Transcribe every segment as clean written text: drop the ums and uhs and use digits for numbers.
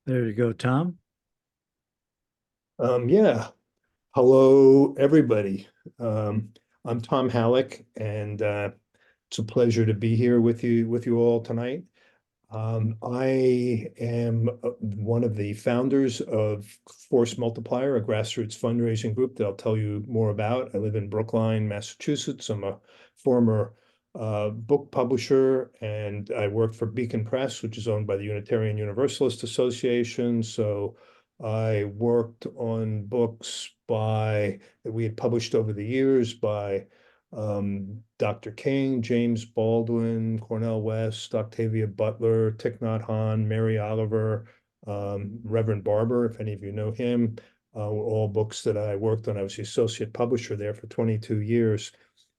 There you go, Tom. Yeah. Hello, everybody. Um, I'm Tom Hallock, and it's a pleasure to be here with you all tonight. I am one of the founders of Force Multiplier, a grassroots fundraising group that I'll tell you more about. I live in Brookline, Massachusetts. I'm a former book publisher, and I worked for Beacon Press, which is owned by the Unitarian Universalist Association. So I worked on books that we had published over the years by Dr. King, James Baldwin, Cornell West, Octavia Butler, Thich Nhat Hanh, Mary Oliver, Reverend Barber, if any of you know him, were all books that I worked on. I was the associate publisher there for 22 years.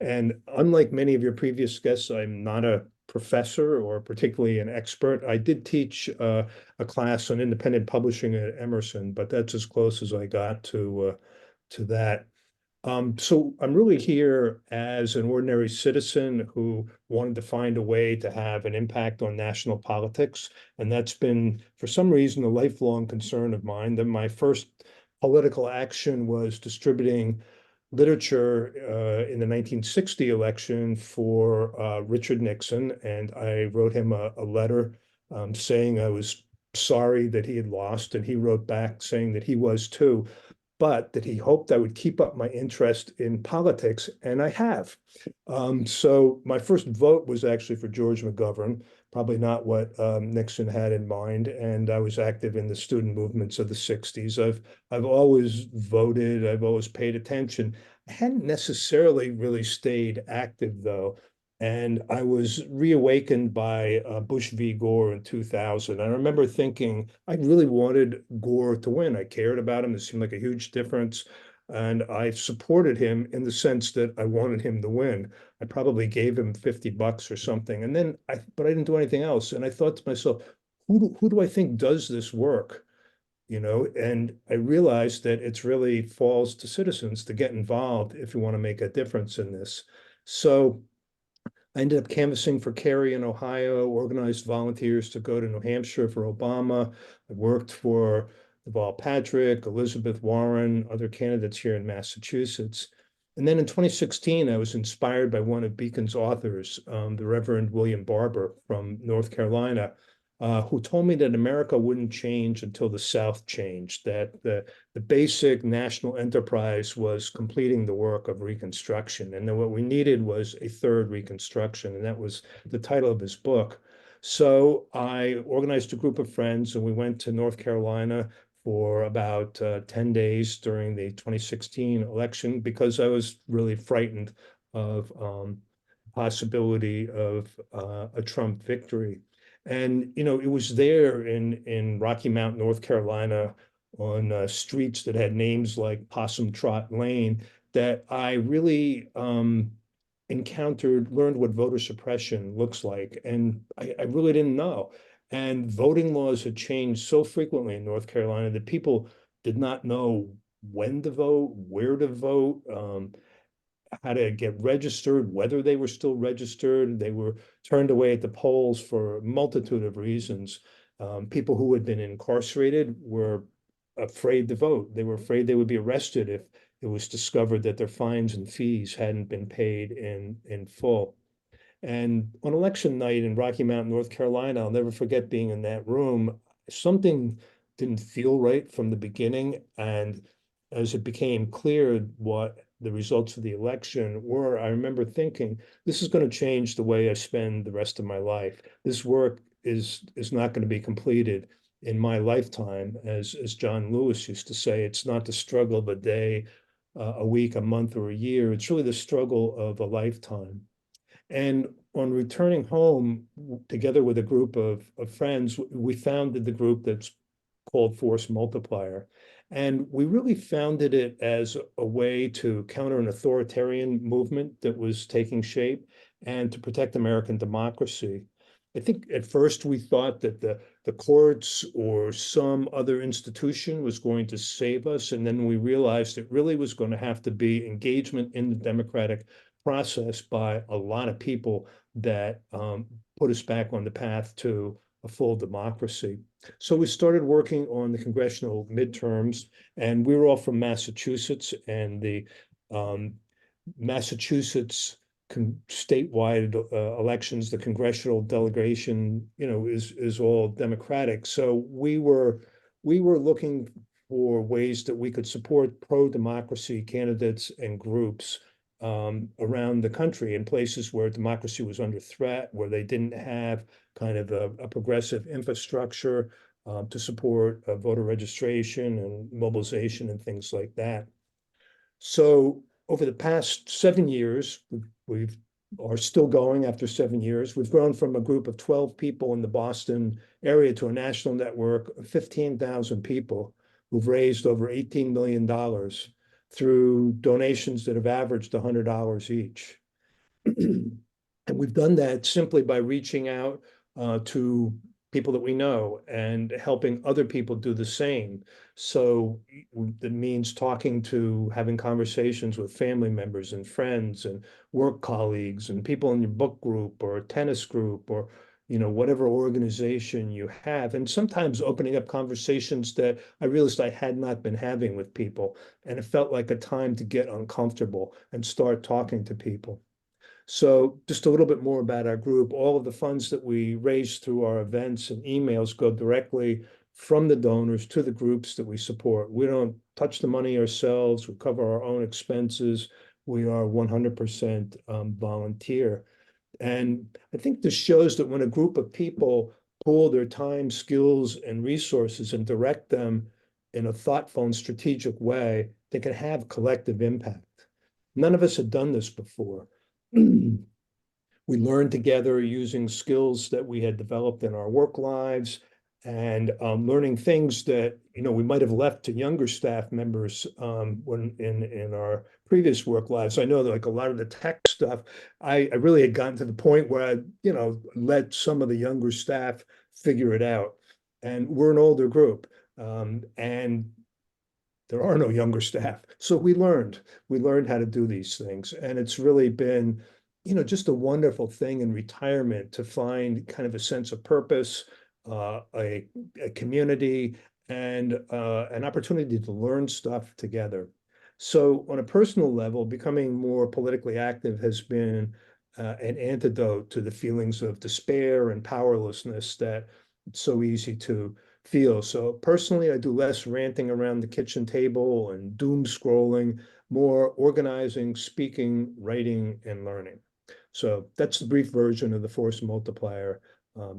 And unlike many of your previous guests, I'm not a professor or particularly an expert. I did teach a class on independent publishing at Emerson, but that's as close as I got to that. So I'm really here as an ordinary citizen who wanted to find a way to have an impact on national politics. And that's been, for some reason, a lifelong concern of mine. Then my first political action was distributing literature in the 1960 election for Richard Nixon. And I wrote him a letter saying I was sorry that he had lost. And he wrote back saying that he was too, but that he hoped I would keep up my interest in politics, and I have. So my first vote was actually for George McGovern, probably not what Nixon had in mind, and I was active in the student movements of the 60s. I've always voted, I've always paid attention. I hadn't necessarily really stayed active though. And I was reawakened by Bush v. Gore in 2000. I remember thinking I really wanted Gore to win. I cared about him. It seemed like a huge difference. And I supported him in the sense that I wanted him to win. I probably gave him $50 or something. But I didn't do anything else. And I thought to myself, who do I think does this work? And I realized that it's really falls to citizens to get involved if you want to make a difference in this. So I ended up canvassing for Kerry in Ohio, organized volunteers to go to New Hampshire for Obama. I worked for Deval Patrick, Elizabeth Warren, other candidates here in Massachusetts. And then in 2016, I was inspired by one of Beacon's authors, the Reverend William Barber from North Carolina, who told me that America wouldn't change until the South changed, that the basic national enterprise was completing the work of Reconstruction. And then what we needed was a third Reconstruction. And that was the title of his book. So I organized a group of friends and we went to North Carolina for about 10 days during the 2016 election because I was really frightened of possibility of a Trump victory. And, it was there in Rocky Mount, North Carolina, on streets that had names like Possum Trot Lane, that I really learned what voter suppression looks like. And I really didn't know. And voting laws had changed so frequently in North Carolina that people did not know when to vote, where to vote, how to get registered, whether they were still registered. They were turned away at the polls for a multitude of reasons. People who had been incarcerated were afraid to vote. They were afraid they would be arrested if it was discovered that their fines and fees hadn't been paid in full. And on election night in Rocky Mount, North Carolina, I'll never forget being in that room. Something didn't feel right from the beginning. And as it became clear what the results of the election were, I remember thinking, this is going to change the way I spend the rest of my life. This work is not going to be completed in my lifetime. As John Lewis used to say, it's not the struggle of a day, a week, a month, or a year. It's really the struggle of a lifetime. And on returning home, together with a group of friends, we founded the group that's called Force Multiplier. And we really founded it as a way to counter an authoritarian movement that was taking shape and to protect American democracy. I think at first we thought that the courts or some other institution was going to save us. And then we realized it really was going to have to be engagement in the democratic process by a lot of people that put us back on the path to a full democracy. So we started working on the congressional midterms, and we were all from Massachusetts, and the um, Massachusetts statewide elections, the congressional delegation, is all Democratic. So we were looking for ways that we could support pro-democracy candidates and groups around the country in places where democracy was under threat, where they didn't have kind of a progressive infrastructure to support voter registration and mobilization and things like that. So over the past 7 years, we've are still going after 7 years. We've grown from a group of 12 people in the Boston area to a national network of 15,000 people who've raised over $18 million through donations that have averaged $100 each. And we've done that simply by reaching out to people that we know and helping other people do the same. So that means having conversations with family members and friends and work colleagues and people in your book group or tennis group or whatever organization you have. And sometimes opening up conversations that I realized I had not been having with people. And it felt like a time to get uncomfortable and start talking to people. So just a little bit more about our group. All of the funds that we raise through our events and emails go directly from the donors to the groups that we support. We don't touch the money ourselves. We cover our own expenses. We are 100% volunteer. And I think this shows that when a group of people pool their time, skills, and resources and direct them in a thoughtful and strategic way, they can have collective impact. None of us had done this before. We learned together using skills that we had developed in our work lives and learning things that we might have left to younger staff members when in our previous work lives. I know that like a lot of the tech stuff, I really had gotten to the point where I let some of the younger staff figure it out. And we're an older group, and there are no younger staff. So we learned how to do these things. And it's really been, just a wonderful thing in retirement to find kind of a sense of purpose, a community, and an opportunity to learn stuff together. So on a personal level, becoming more politically active has been an antidote to the feelings of despair and powerlessness that it's so easy to feel. So personally, I do less ranting around the kitchen table and doom scrolling, more organizing, speaking, writing, and learning. So that's the brief version of the force multiplier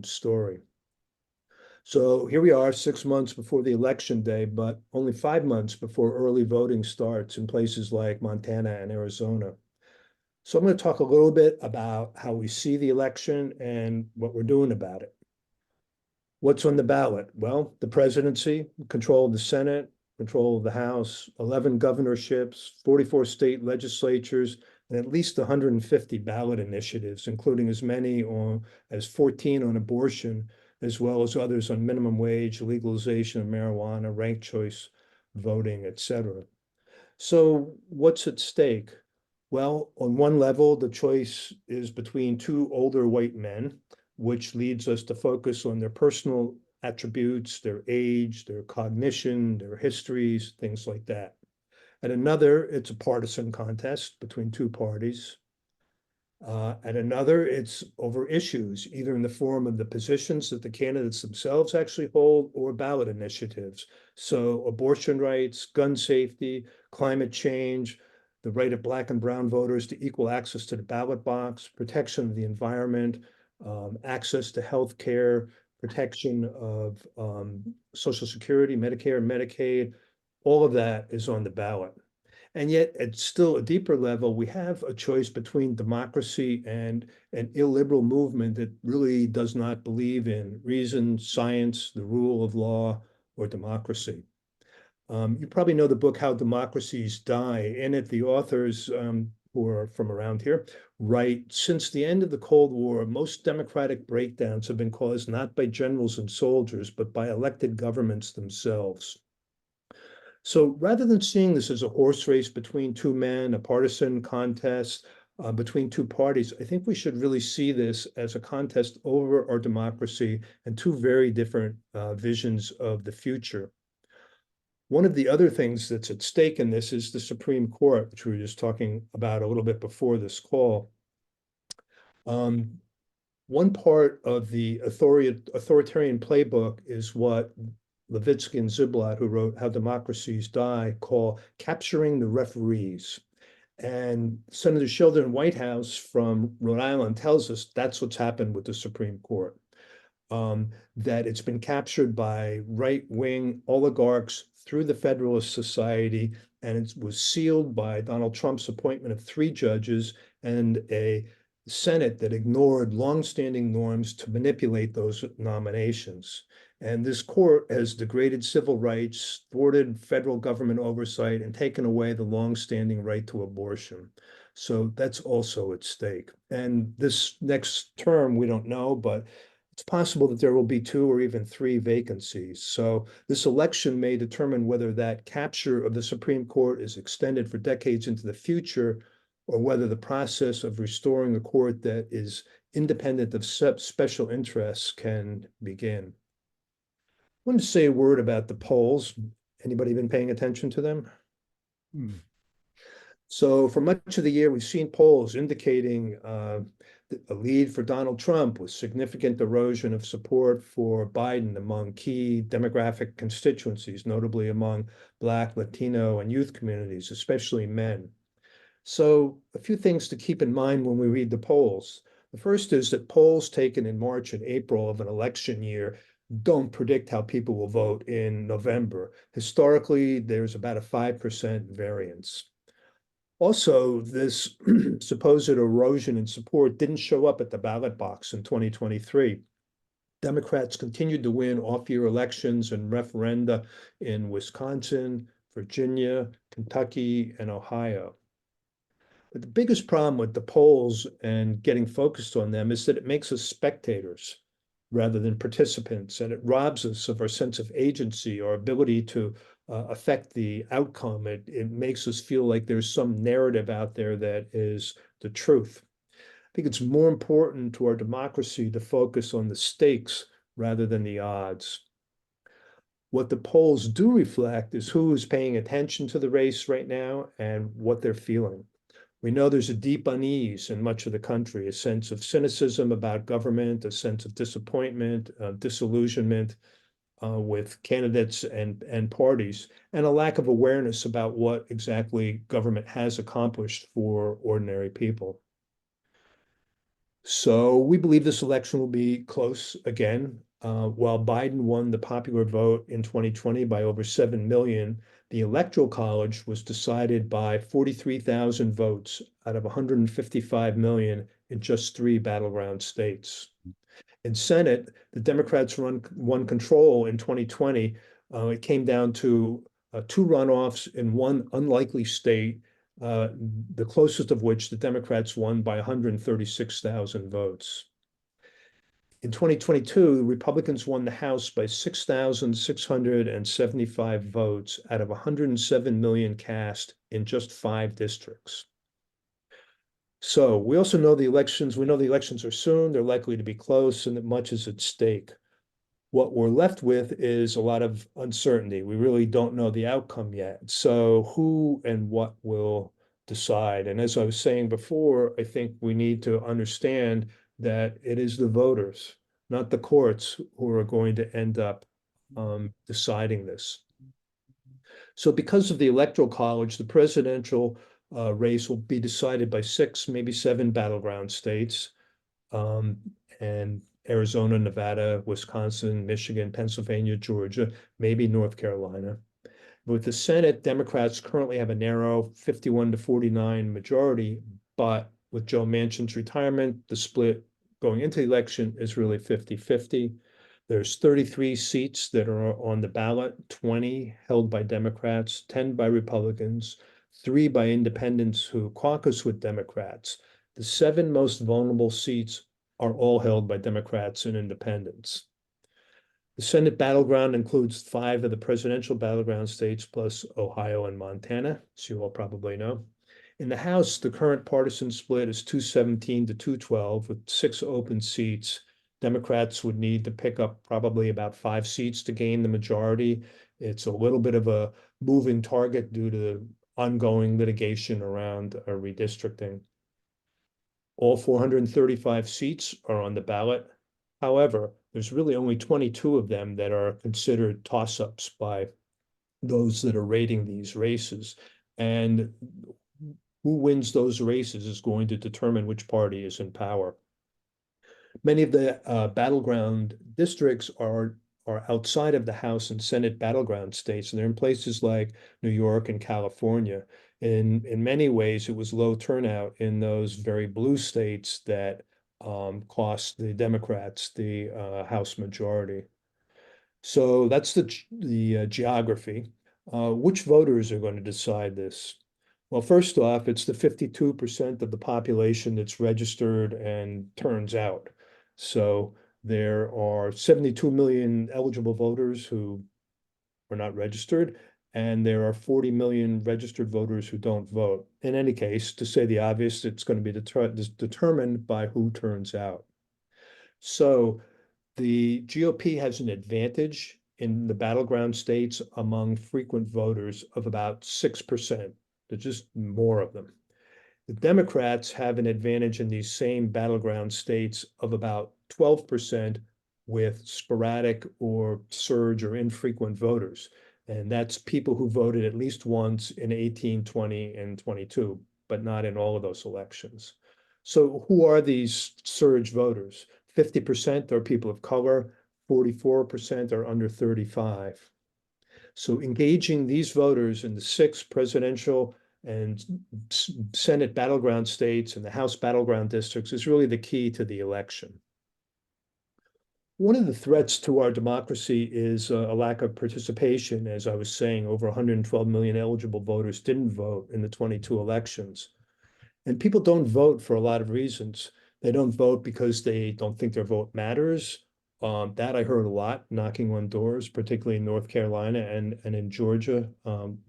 story. So here we are 6 months before the election day, but only 5 months before early voting starts in places like Montana and Arizona. So I'm going to talk a little bit about how we see the election and what we're doing about it. What's on the ballot? Well, the presidency, control of the Senate, control of the House, 11 governorships, 44 state legislatures, and at least 150 ballot initiatives, including as many as 14 on abortion, as well as others on minimum wage, legalization of marijuana, ranked choice voting, et cetera. So what's at stake? Well, on one level, the choice is between two older white men, which leads us to focus on their personal attributes, their age, their cognition, their histories, things like that. At another, it's a partisan contest between two parties. At another, it's over issues, either in the form of the positions that the candidates themselves actually hold or ballot initiatives. So abortion rights, gun safety, climate change, the right of Black and brown voters to equal access to the ballot box, protection of the environment, access to health care, protection of Social Security, Medicare, Medicaid, all of that is on the ballot. And yet, at still a deeper level, we have a choice between democracy and an illiberal movement that really does not believe in reason, science, the rule of law, or democracy. You probably know the book, How Democracies Die. In it, the authors, who are from around here, write, since the end of the Cold War, most democratic breakdowns have been caused not by generals and soldiers, but by elected governments themselves. So rather than seeing this as a horse race between two men, a partisan contest, between two parties, I think we should really see this as a contest over our democracy and two very different visions of the future. One of the other things that's at stake in this is the Supreme Court, which we were just talking about a little bit before this call. One part of the authoritarian playbook is what Levitsky and Ziblatt, who wrote How Democracies Die, call capturing the referees. And Senator Sheldon Whitehouse from Rhode Island tells us that's what's happened with the Supreme Court, that it's been captured by right-wing oligarchs through the Federalist Society, and it was sealed by Donald Trump's appointment of 3 judges and a Senate that ignored longstanding norms to manipulate those nominations. And this court has degraded civil rights, thwarted federal government oversight, and taken away the longstanding right to abortion. So that's also at stake. And this next term, we don't know, but it's possible that there will be 2 or even 3 vacancies. So this election may determine whether that capture of the Supreme Court is extended for decades into the future, or whether the process of restoring a court that is independent of special interests can begin. I want to say a word about the polls. Anybody been paying attention to them? So for much of the year, we've seen polls indicating a lead for Donald Trump with significant erosion of support for Biden among key demographic constituencies, notably among Black, Latino, and youth communities, especially men. So a few things to keep in mind when we read the polls. The first is that polls taken in March and April of an election year don't predict how people will vote in November. Historically, there's about a 5% variance. Also, this supposed erosion in support didn't show up at the ballot box in 2023. Democrats continued to win off-year elections and referenda in Wisconsin, Virginia, Kentucky, and Ohio. But the biggest problem with the polls and getting focused on them is that it makes us spectators rather than participants, and it robs us of our sense of agency, our ability to affect the outcome. It makes us feel like there's some narrative out there that is the truth. I think it's more important to our democracy to focus on the stakes rather than the odds. What the polls do reflect is who is paying attention to the race right now and what they're feeling. We know there's a deep unease in much of the country, a sense of cynicism about government, a sense of disappointment, disillusionment with candidates and parties, and a lack of awareness about what exactly government has accomplished for ordinary people. So we believe this election will be close again. While Biden won the popular vote in 2020 by over 7 million, the Electoral College was decided by 43,000 votes out of 155 million in just 3 battleground states. In Senate, the Democrats won control in 2020. It came down to 2 runoffs in one unlikely state, the closest of which the Democrats won by 136,000 votes. In 2022, Republicans won the House by 6,675 votes out of 107 million cast in just 5 districts. So we also know the elections are soon, they're likely to be close, and that much is at stake. What we're left with is a lot of uncertainty. We really don't know the outcome yet. So who and what will decide? And as I was saying before, I think we need to understand that it is the voters, not the courts, who are going to end up deciding this. So because of the Electoral College, the presidential race will be decided by 6, maybe 7 battleground states, and Arizona, Nevada, Wisconsin, Michigan, Pennsylvania, Georgia, maybe North Carolina. With the Senate, Democrats currently have a narrow 51-49 majority, but with Joe Manchin's retirement, the split going into the election is really 50-50. There's 33 seats that are on the ballot, 20 held by Democrats, 10 by Republicans, 3 by independents who caucus with Democrats. The 7 most vulnerable seats are all held by Democrats and independents. The Senate battleground includes 5 of the presidential battleground states plus Ohio and Montana, as you all probably know. In the House, the current partisan split is 217 to 212 with 6 open seats. Democrats would need to pick up probably about 5 seats to gain the majority. It's a little bit of a moving target due to ongoing litigation around redistricting. All 435 seats are on the ballot. However, there's really only 22 of them that are considered toss-ups by those that are rating these races. And who wins those races is going to determine which party is in power. Many of the battleground districts are outside of the House and Senate battleground states, and they're in places like New York and California. In many ways, it was low turnout in those very blue states that cost the Democrats the House majority. So that's the geography. Which voters are going to decide this? Well, first off, it's the 52% of the population that's registered and turns out. So there are 72 million eligible voters who are not registered, and there are 40 million registered voters who don't vote. In any case, to say the obvious, it's going to be determined by who turns out. So the GOP has an advantage in the battleground states among frequent voters of about 6%. There's just more of them. The Democrats have an advantage in these same battleground states of about 12% with sporadic or surge or infrequent voters. And that's people who voted at least once in 18, 20, and 22, but not in all of those elections. So who are these surge voters? 50% are people of color, 44% are under 35. So engaging these voters in the 6 presidential and Senate battleground states and the House battleground districts is really the key to the election. One of the threats to our democracy is a lack of participation. As I was saying, over 112 million eligible voters didn't vote in the 22 elections. And people don't vote for a lot of reasons. They don't vote because they don't think their vote matters. That I heard a lot knocking on doors, particularly in North Carolina and in Georgia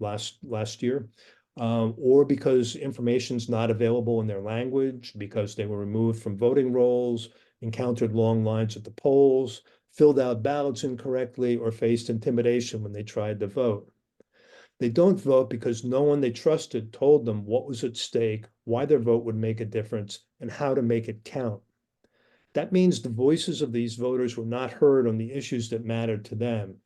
last year, or because information's not available in their language, because they were removed from voting rolls, encountered long lines at the polls, filled out ballots incorrectly, or faced intimidation when they tried to vote. They don't vote because no one they trusted told them what was at stake, why their vote would make a difference, and how to make it count. That means the voices of these voters were not heard on the issues that mattered to them.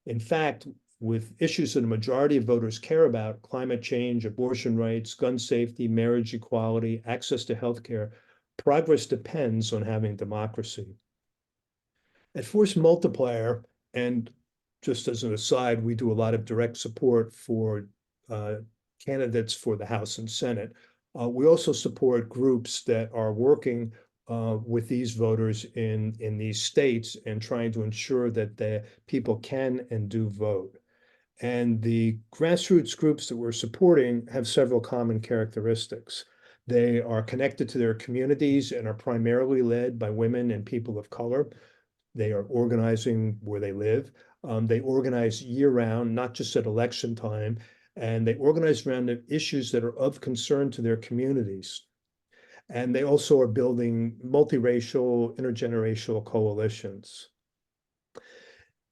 In fact, with issues that a majority of voters care about, climate change, abortion rights, gun safety, marriage equality, access to healthcare, progress depends on having democracy. At Force Multiplier, and just as an aside, we do a lot of direct support for candidates for the House and Senate. We also support groups that are working with these voters in these states and trying to ensure that the people can and do vote. And the grassroots groups that we're supporting have several common characteristics. They are connected to their communities and are primarily led by women and people of color. They are organizing where they live. They organize year round, not just at election time, and they organize around the issues that are of concern to their communities. And they also are building multiracial, intergenerational coalitions.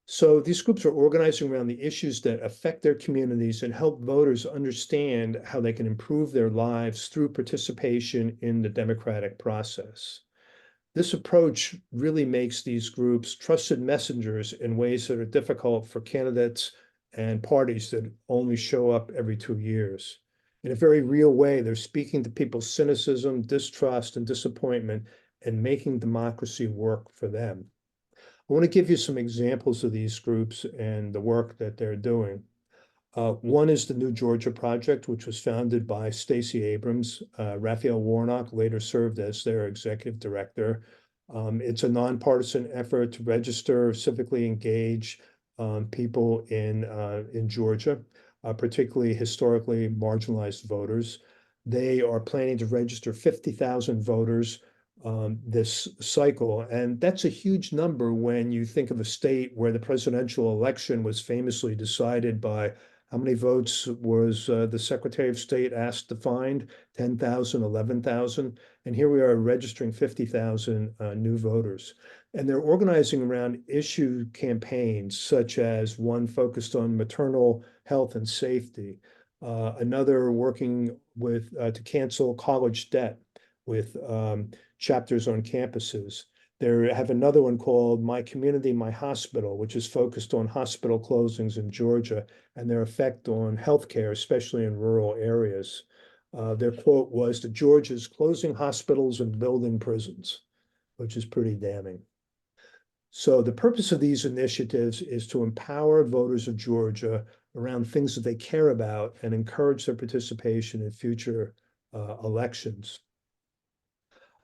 So these groups are organizing around the issues that affect their communities and help voters understand how they can improve their lives through participation in the democratic process. This approach really makes these groups trusted messengers in ways that are difficult for candidates and parties that only show up every 2 years. In a very real way, they're speaking to people's cynicism, distrust, and disappointment and making democracy work for them. I want to give you some examples of these groups and the work that they're doing. One is the New Georgia Project, which was founded by Stacey Abrams. Raphael Warnock later served as their executive director. It's a nonpartisan effort to register, civically engage people in Georgia, particularly historically marginalized voters. They are planning to register 50,000 voters this cycle. And that's a huge number when you think of a state where the presidential election was famously decided by How many votes was the Secretary of State asked to find? 10,000, 11,000. And here we are registering 50,000 new voters. And they're organizing around issue campaigns, such as one focused on maternal health and safety, another working with to cancel college debt with chapters on campuses. They have another one called My Community, My Hospital, which is focused on hospital closings in Georgia and their effect on healthcare, especially in rural areas. Their quote was, "The Georgia's closing hospitals and building prisons," which is pretty damning. So the purpose of these initiatives is to empower voters of Georgia around things that they care about and encourage their participation in future elections.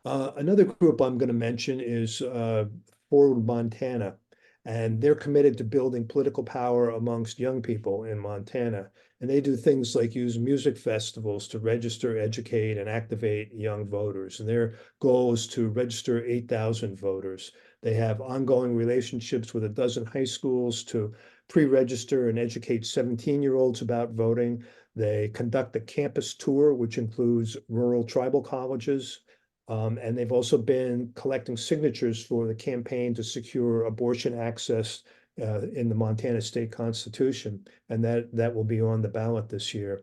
Another group I'm going to mention is Forward Montana, and they're committed to building political power amongst young people in Montana. And they do things like use music festivals to register, educate, and activate young voters. And their goal is to register 8,000 voters. They have ongoing relationships with a dozen high schools to pre-register and educate 17-year-olds about voting. They conduct a campus tour, which includes rural tribal colleges. And they've also been collecting signatures for the campaign to secure abortion access in the Montana State Constitution, and that will be on the ballot this year.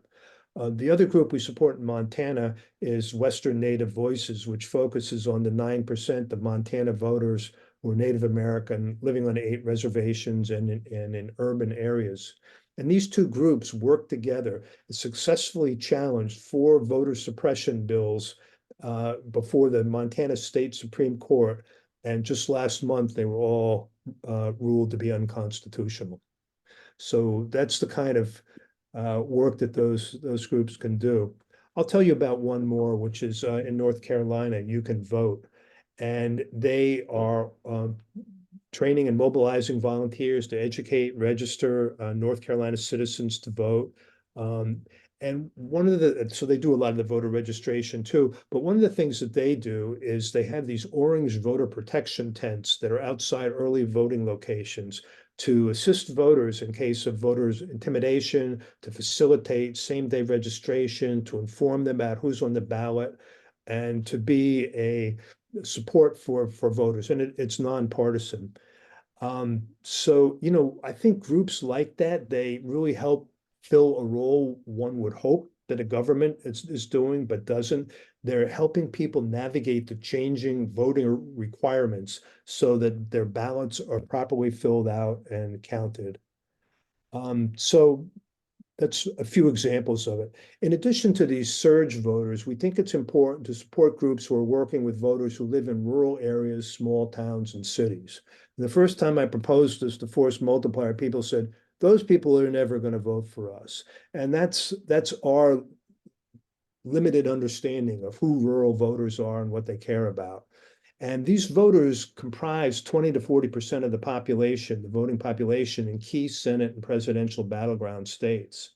The other group we support in Montana is Western Native Voices, which focuses on the 9% of Montana voters who are Native American living on 8 reservations and in urban areas. And these two groups work together and successfully challenged 4 voter suppression bills before the Montana State Supreme Court. And just last month, they were all ruled to be unconstitutional. So that's the kind of work that those groups can do. I'll tell you about one more, which is in North Carolina, You Can Vote. And they are training and mobilizing volunteers to educate, register North Carolina citizens to vote. And so they do a lot of the voter registration too, but one of the things that they do is they have these orange voter protection tents that are outside early voting locations to assist voters in case of voters intimidation, to facilitate same-day registration, to inform them about who's on the ballot, and to be a support for voters. And it's nonpartisan. So, I think groups like that, they really help fill a role one would hope that a government is doing, but doesn't. They're helping people navigate the changing voting requirements so that their ballots are properly filled out and counted. So that's a few examples of it. In addition to these surge voters, we think it's important to support groups who are working with voters who live in rural areas, small towns, and cities. And the first time I proposed this to Force Multiplier, people said, those people are never going to vote for us. And that's our limited understanding of who rural voters are and what they care about. And these voters comprise 20 to 40% of the population, the voting population in key Senate and presidential battleground states.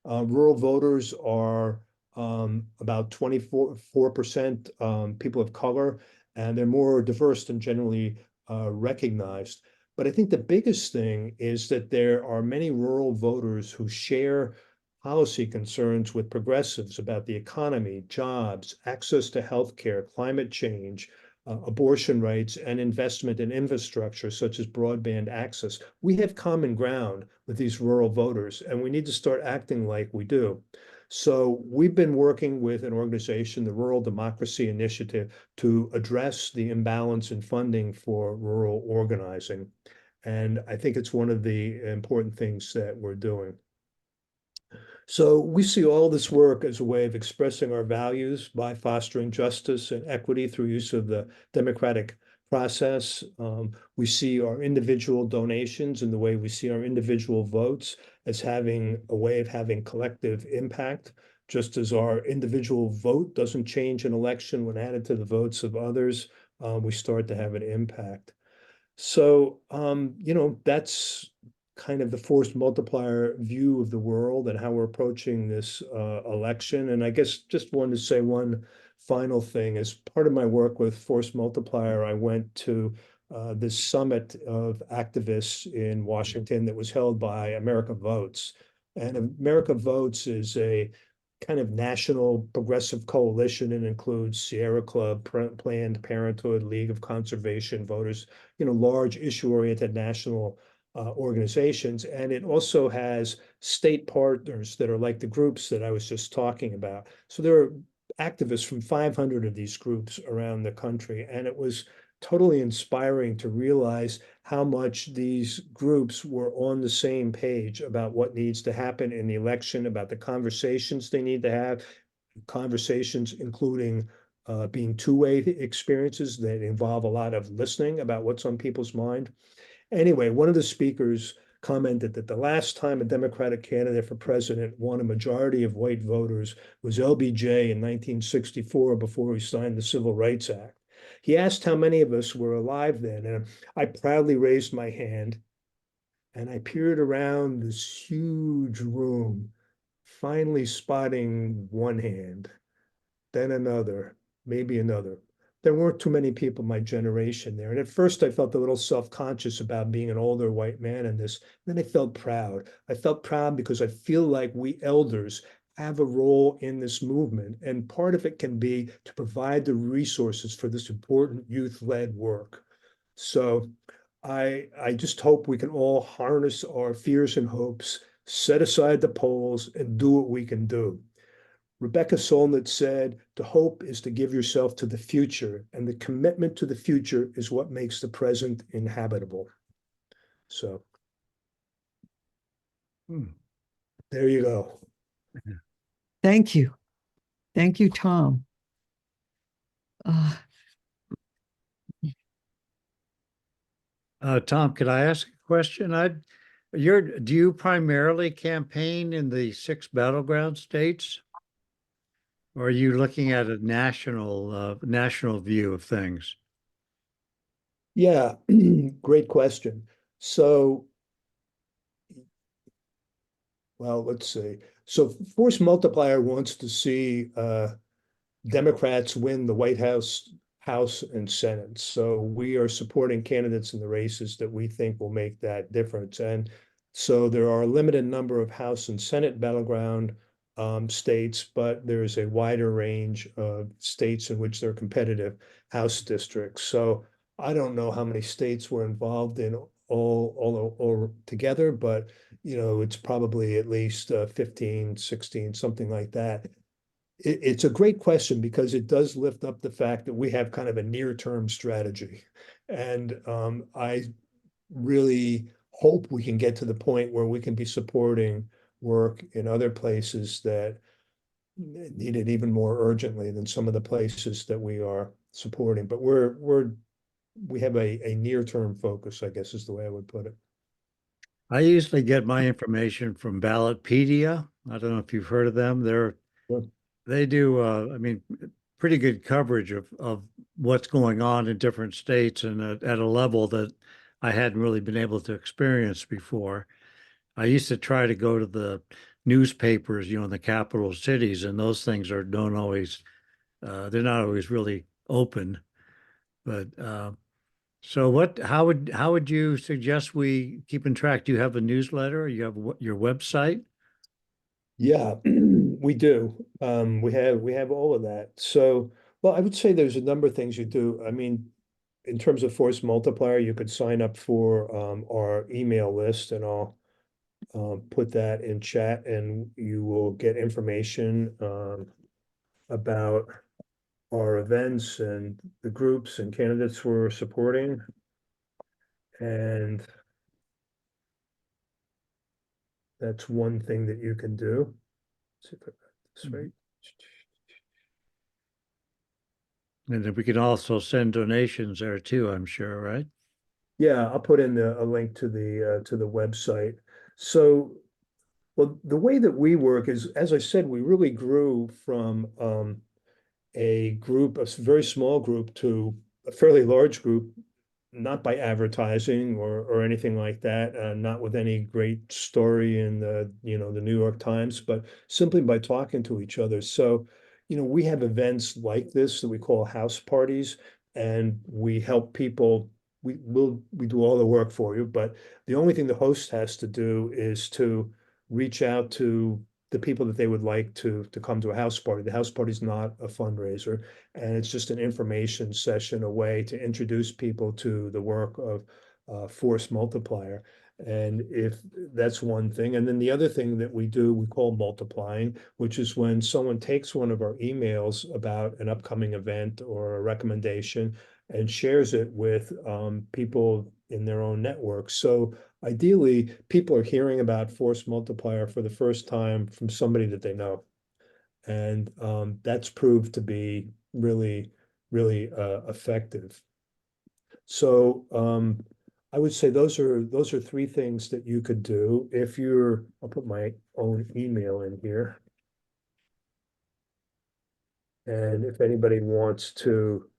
Rural voters are about 24% people of color, and they're more diverse than generally recognized. But I think the biggest thing is that there are many rural voters who share policy concerns with progressives about the economy, jobs, access to healthcare, climate change, abortion rights, and investment in infrastructure such as broadband access. We have common ground with these rural voters, and we need to start acting like we do. So we've been working with an organization, the Rural Democracy Initiative, to address the imbalance in funding for rural organizing. And I think it's one of the important things that we're doing. So we see all this work as a way of expressing our values by fostering justice and equity through use of the democratic process. We see our individual donations and the way we see our individual votes as having a way of having collective impact, just as our individual vote doesn't change an election when added to the votes of others, we start to have an impact. So, that's kind of the force multiplier view of the world and how we're approaching this election. And I guess just wanted to say one final thing. As part of my work with Force Multiplier, I went to this summit of activists in Washington that was held by America Votes. And America Votes is a kind of national progressive coalition and includes Sierra Club, Planned Parenthood, League of Conservation Voters, large issue-oriented national organizations. And it also has state partners that are like the groups that I was just talking about. So there are activists from 500 of these groups around the country. And it was totally inspiring to realize how much these groups were on the same page about what needs to happen in the election, about the conversations they need to have, conversations including being two-way experiences that involve a lot of listening about what's on people's mind. Anyway, one of the speakers commented that the last time a Democratic candidate for president won a majority of white voters was LBJ in 1964 before he signed the Civil Rights Act. He asked how many of us were alive then, and I proudly raised my hand and I peered around this huge room, finally spotting one hand, then another, maybe another. There weren't too many people my generation there. And at first I felt a little self-conscious about being an older white man in this. Then I felt proud. I felt proud because I feel like we elders have a role in this movement. And part of it can be to provide the resources for this important youth-led work. So I just hope we can all harness our fears and hopes, set aside the polls, and do what we can do. Rebecca Solnit said, "To hope is to give yourself to the future, and the commitment to the future is what makes the present inhabitable." So there you go. Thank you. Thank you, Tom. Tom, could I ask a question? Do you primarily campaign in the 6 battleground states? Or are you looking at a national view of things? Yeah, great question. So, well, let's see. So Force Multiplier wants to see Democrats win the White House, and Senate. So we are supporting candidates in the races that we think will make that difference. And so there are a limited number of House and Senate battleground states, but there's a wider range of states in which there are competitive House districts. So I don't know how many states were involved in all together, but it's probably at least 15, 16, something like that. It's a great question because it does lift up the fact that we have kind of a near-term strategy. And I really hope we can get to the point where we can be supporting work in other places that need it even more urgently than some of the places that we are supporting. But we have a near-term focus, I guess is the way I would put it. I usually get my information from Ballotpedia. I don't know if you've heard of them. Sure. They do, pretty good coverage of what's going on in different states and at a level that I hadn't really been able to experience before. I used to try to go to the newspapers, in the capital cities, and those things don't always, they're not always really open. But so how would you suggest we keep in track? Do you have a newsletter? You have your website? Yeah, we do. We have all of that. So, well, I would say there's a number of things you do. I mean, in terms of Force Multiplier, you could sign up for our email list, and I'll put that in chat, and you will get information about our events and the groups and candidates we're supporting. And that's one thing that you can do. Let's see if I got this right. And then we can also send donations there too, I'm sure, right? Yeah, I'll put in a link to the website. So, well, the way that we work is, as I said, we really grew from a group, a very small group, to a fairly large group, not by advertising or anything like that, not with any great story in the New York Times, but simply by talking to each other. So, we have events like this that we call house parties, and we help people. We do all the work for you, but the only thing the host has to do is to reach out to the people that they would like to come to a house party. The house party is not a fundraiser, and it's just an information session, a way to introduce people to the work of Force Multiplier. And if that's one thing, and then the other thing that we do, we call multiplying, which is when someone takes one of our emails about an upcoming event or a recommendation and shares it with people in their own network. So ideally, people are hearing about Force Multiplier for the first time from somebody that they know. And that's proved to be really, really effective. So I would say those are three things that you could do. If you're, I'll put my own email in here. And if anybody wants to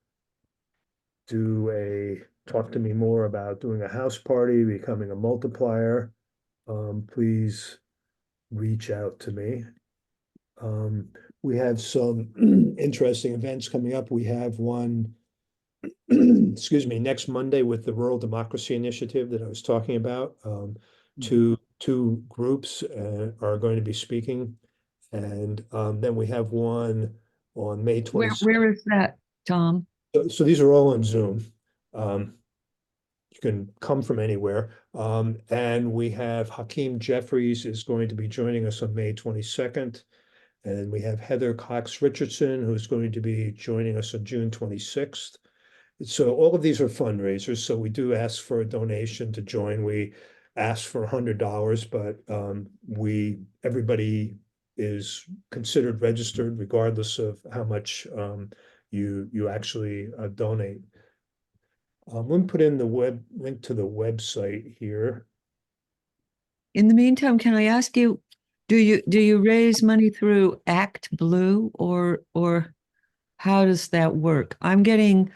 talk to me more about doing a house party, becoming a multiplier, please reach out to me. We have some interesting events coming up. We have one, excuse me, next Monday with the Rural Democracy Initiative that I was talking about. Two groups are going to be speaking. And then we have one on May 26th. Where is that, Tom? So these are all on Zoom. You can come from anywhere. And we have Hakeem Jeffries is going to be joining us on May 22nd. And we have Heather Cox Richardson, who's going to be joining us on June 26th. So all of these are fundraisers. So we do ask for a donation to join. We ask for $100, but everybody is considered registered regardless of how much you actually donate. I'm going to put in the link to the website here. In the meantime, can I ask you, do you raise money through Act Blue or how does that work? I'm getting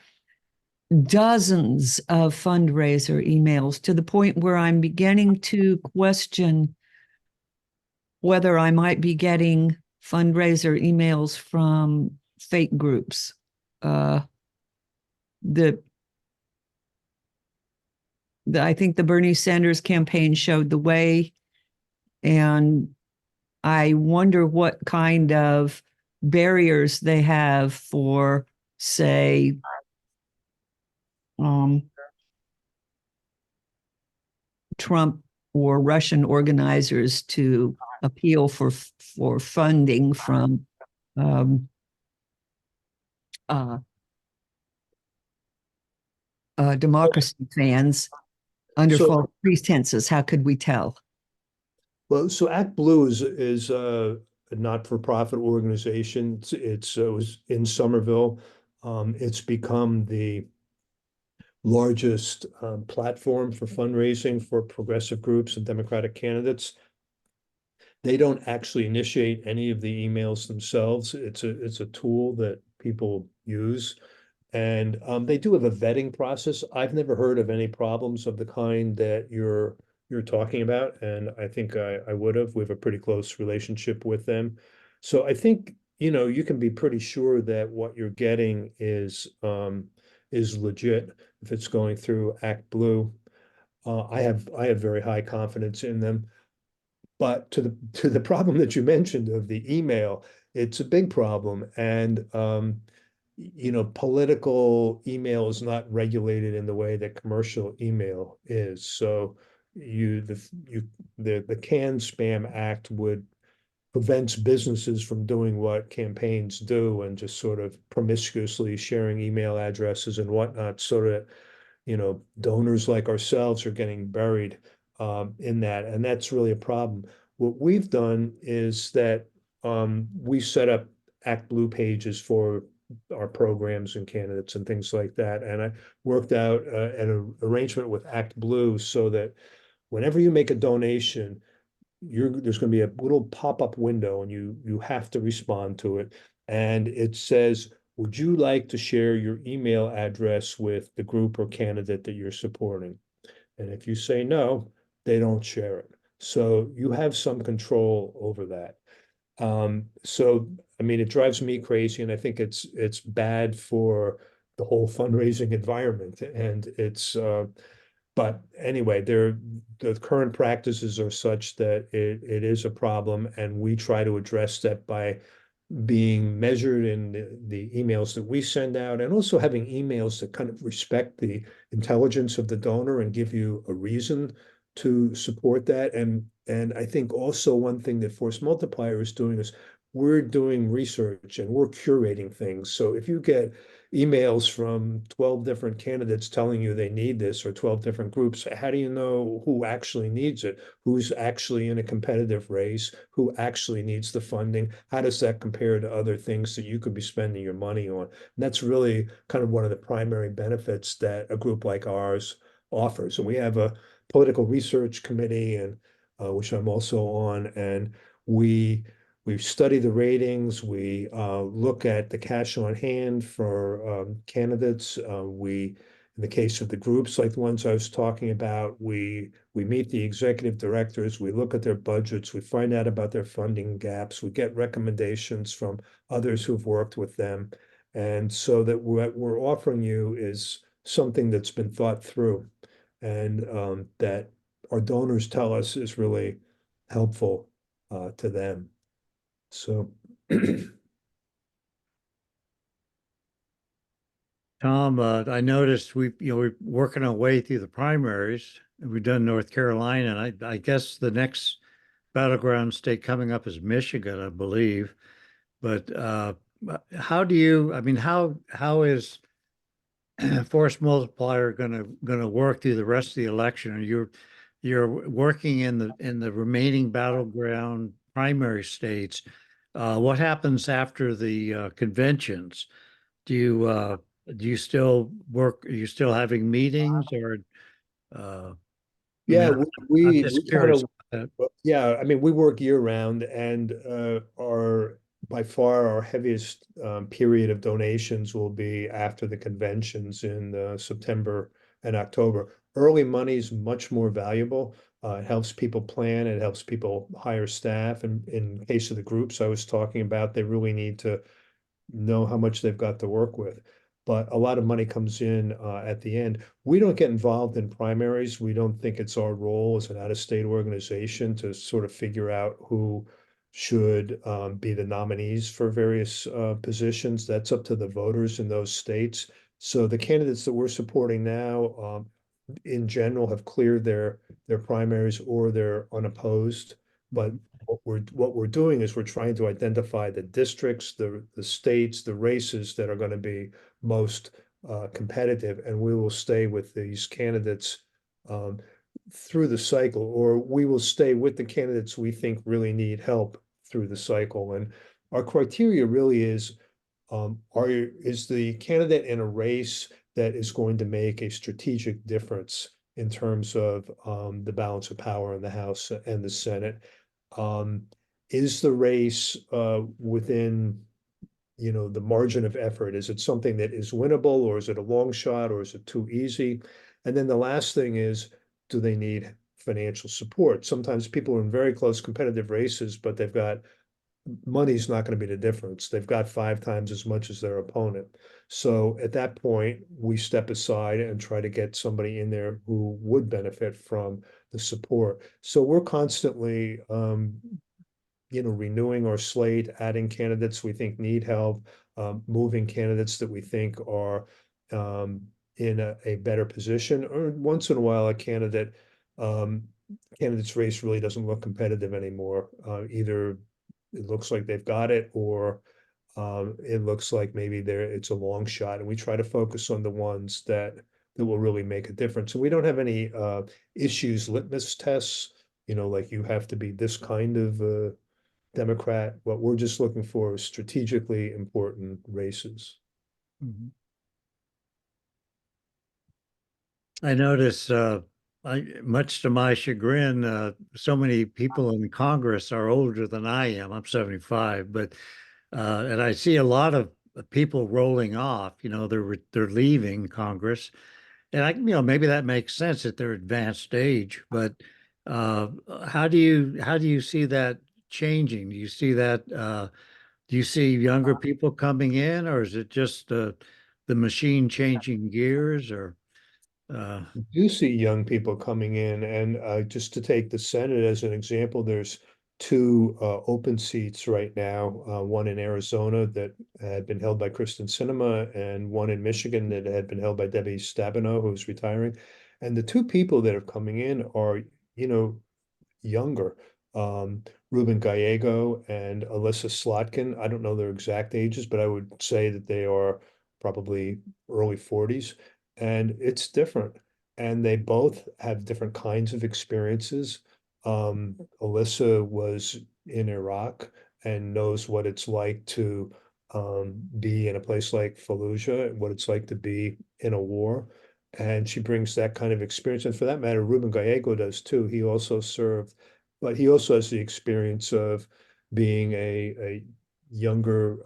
dozens of fundraiser emails to the point where I'm beginning to question whether I might be getting fundraiser emails from fake groups. I think the Bernie Sanders campaign showed the way, and I wonder what kind of barriers they have for, say, Trump or Russian organizers to appeal for funding from democracy fans under false pretenses. How could we tell? Well, so Act Blue is a not-for-profit organization. It was in Somerville. It's become the largest platform for fundraising for progressive groups and Democratic candidates. They don't actually initiate any of the emails themselves. It's a tool that people use. And they do have a vetting process. I've never heard of any problems of the kind that you're talking about, and I think I would have. We have a pretty close relationship with them. So I think, you can be pretty sure that what you're getting is legit if it's going through Act Blue. I have very high confidence in them. But to the problem that you mentioned of the email, it's a big problem. And political email is not regulated in the way that commercial email is. So the Can Spam Act prevents businesses from doing what campaigns do and just sort of promiscuously sharing email addresses and whatnot, so that donors like ourselves are getting buried in that, and that's really a problem. What we've done is that we set up Act Blue pages for our programs and candidates and things like that. And I worked out an arrangement with Act Blue so that whenever you make a donation, there's going to be a little pop-up window, and you have to respond to it. And it says, would you like to share your email address with the group or candidate that you're supporting? And if you say no, they don't share it. So you have some control over that. So, I mean, it drives me crazy, and I think it's bad for the whole fundraising environment. And But anyway, the current practices are such that it is a problem, and we try to address that by being measured in the emails that we send out, and also having emails that kind of respect the intelligence of the donor and give you a reason to support that. And I think also one thing that Force Multiplier is doing is we're doing research and we're curating things. So if you get emails from 12 different candidates telling you they need this, or 12 different groups, how do you know who actually needs it? Who's actually in a competitive race? Who actually needs the funding? How does that compare to other things that you could be spending your money on? And that's really kind of one of the primary benefits that a group like ours offers. And we have a political research committee, and which I'm also on, and we study the ratings. We look at the cash on hand for candidates. In the case of the groups like the ones I was talking about, we meet the executive directors. We look at their budgets. We find out about their funding gaps. We get recommendations from others who've worked with them, and so that what we're offering you is something that's been thought through, and that our donors tell us is really helpful to them. So, Tom, I noticed we're working our way through the primaries. We've done North Carolina, and I guess the next battleground state coming up is Michigan, I believe. But how do you, I mean, how is force multiplier gonna work through the rest of the election? And you're working in the remaining battleground primary states. What happens after the conventions? Do you still work? Are you still having meetings, or I mean, yeah, I'm we just kind curious of, about yeah, I mean, we work year round, and our by far our heaviest period of donations will be after the conventions in September and October. Early money is much more valuable. It helps people plan. It helps people hire staff. And in case of the groups I was talking about, they really need to know how much they've got to work with. But a lot of money comes in at the end. We don't get involved in primaries. We don't think it's our role as an out-of-state organization to sort of figure out who should be the nominees for various positions. That's up to the voters in those states. So the candidates that we're supporting now, in general, have cleared their primaries or they're unopposed. But what we're doing is we're trying to identify the districts, the states, the races that are going to be most competitive, and we will stay with these candidates um, through the cycle, or we will stay with the candidates we think really need help through the cycle. And our criteria really is is the candidate in a race that is going to make a strategic difference in terms of the balance of power in the House and the Senate? Um, is the race within, the margin of effort? Is it something that is winnable, or is it a long shot, or is it too easy? And then the last thing is, do they need financial support? Sometimes people are in very close competitive races, but they've got money's not going to be the difference. They've got 5 times as much as their opponent. So at that point, we step aside and try to get somebody in there who would benefit from the support. So we're constantly, renewing our slate, adding candidates we think need help, moving candidates that we think are in a better position, or once in a while, um, candidate's race really doesn't look competitive anymore. Either it looks like they've got it, or it looks like maybe it's a long shot, and we try to focus on the ones that will really make a difference. And we don't have any issues litmus tests, like you have to be this kind of Democrat. What we're just looking for is strategically important races. that. I notice, much to my chagrin, so many people in Congress are older than I am. I'm 75, but and I see a lot of people rolling off. They're leaving Congress, and maybe that makes sense at their advanced age. But how do you see that changing? Do you see that? Do you see younger people coming in, or is it just the machine changing gears? Or do see young people coming in, and just to take the Senate as an example, there's two open seats right now, one in Arizona that had been held by Kristen Sinema, and one in Michigan that had been held by Debbie Stabenow, who's retiring. And the two people that are coming in are, younger. Ruben Gallego and Alyssa Slotkin. I don't know their exact ages, but I would say that they are probably early 40s. And it's different. And they both have different kinds of experiences. Alyssa was in Iraq and knows what it's like to be in a place like Fallujah, what it's like to be in a war. And she brings that kind of experience. And for that matter, Ruben Gallego does too. He also served, but he also has the experience of being a younger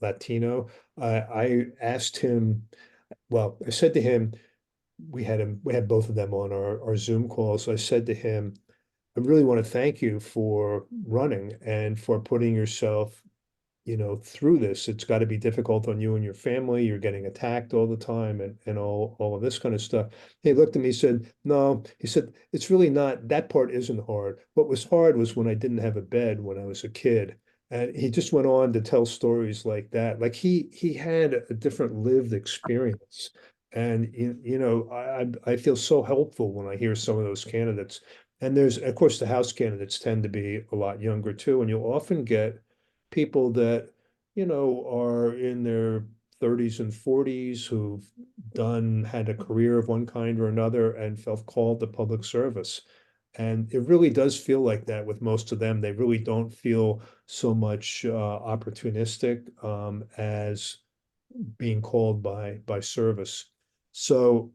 Latino. I asked him, well, I said to him, we had both of them on our Zoom call. So I said to him, I really want to thank you for running and for putting yourself through this. It's got to be difficult on you and your family. You're getting attacked all the time and all of this kind of stuff. He looked at me, said, no, he said, it's really not, that part isn't hard. What was hard was when I didn't have a bed when I was a kid. And he just went on to tell stories like that. Like he had a different lived experience. And I feel so helpful when I hear some of those candidates. And there's, of course, the House candidates tend to be a lot younger too. And you'll often get people that, are in their 30s and 40s who've had a career of one kind or another and felt called to public service. And it really does feel like that with most of them. They really don't feel so much opportunistic as being called by service. So,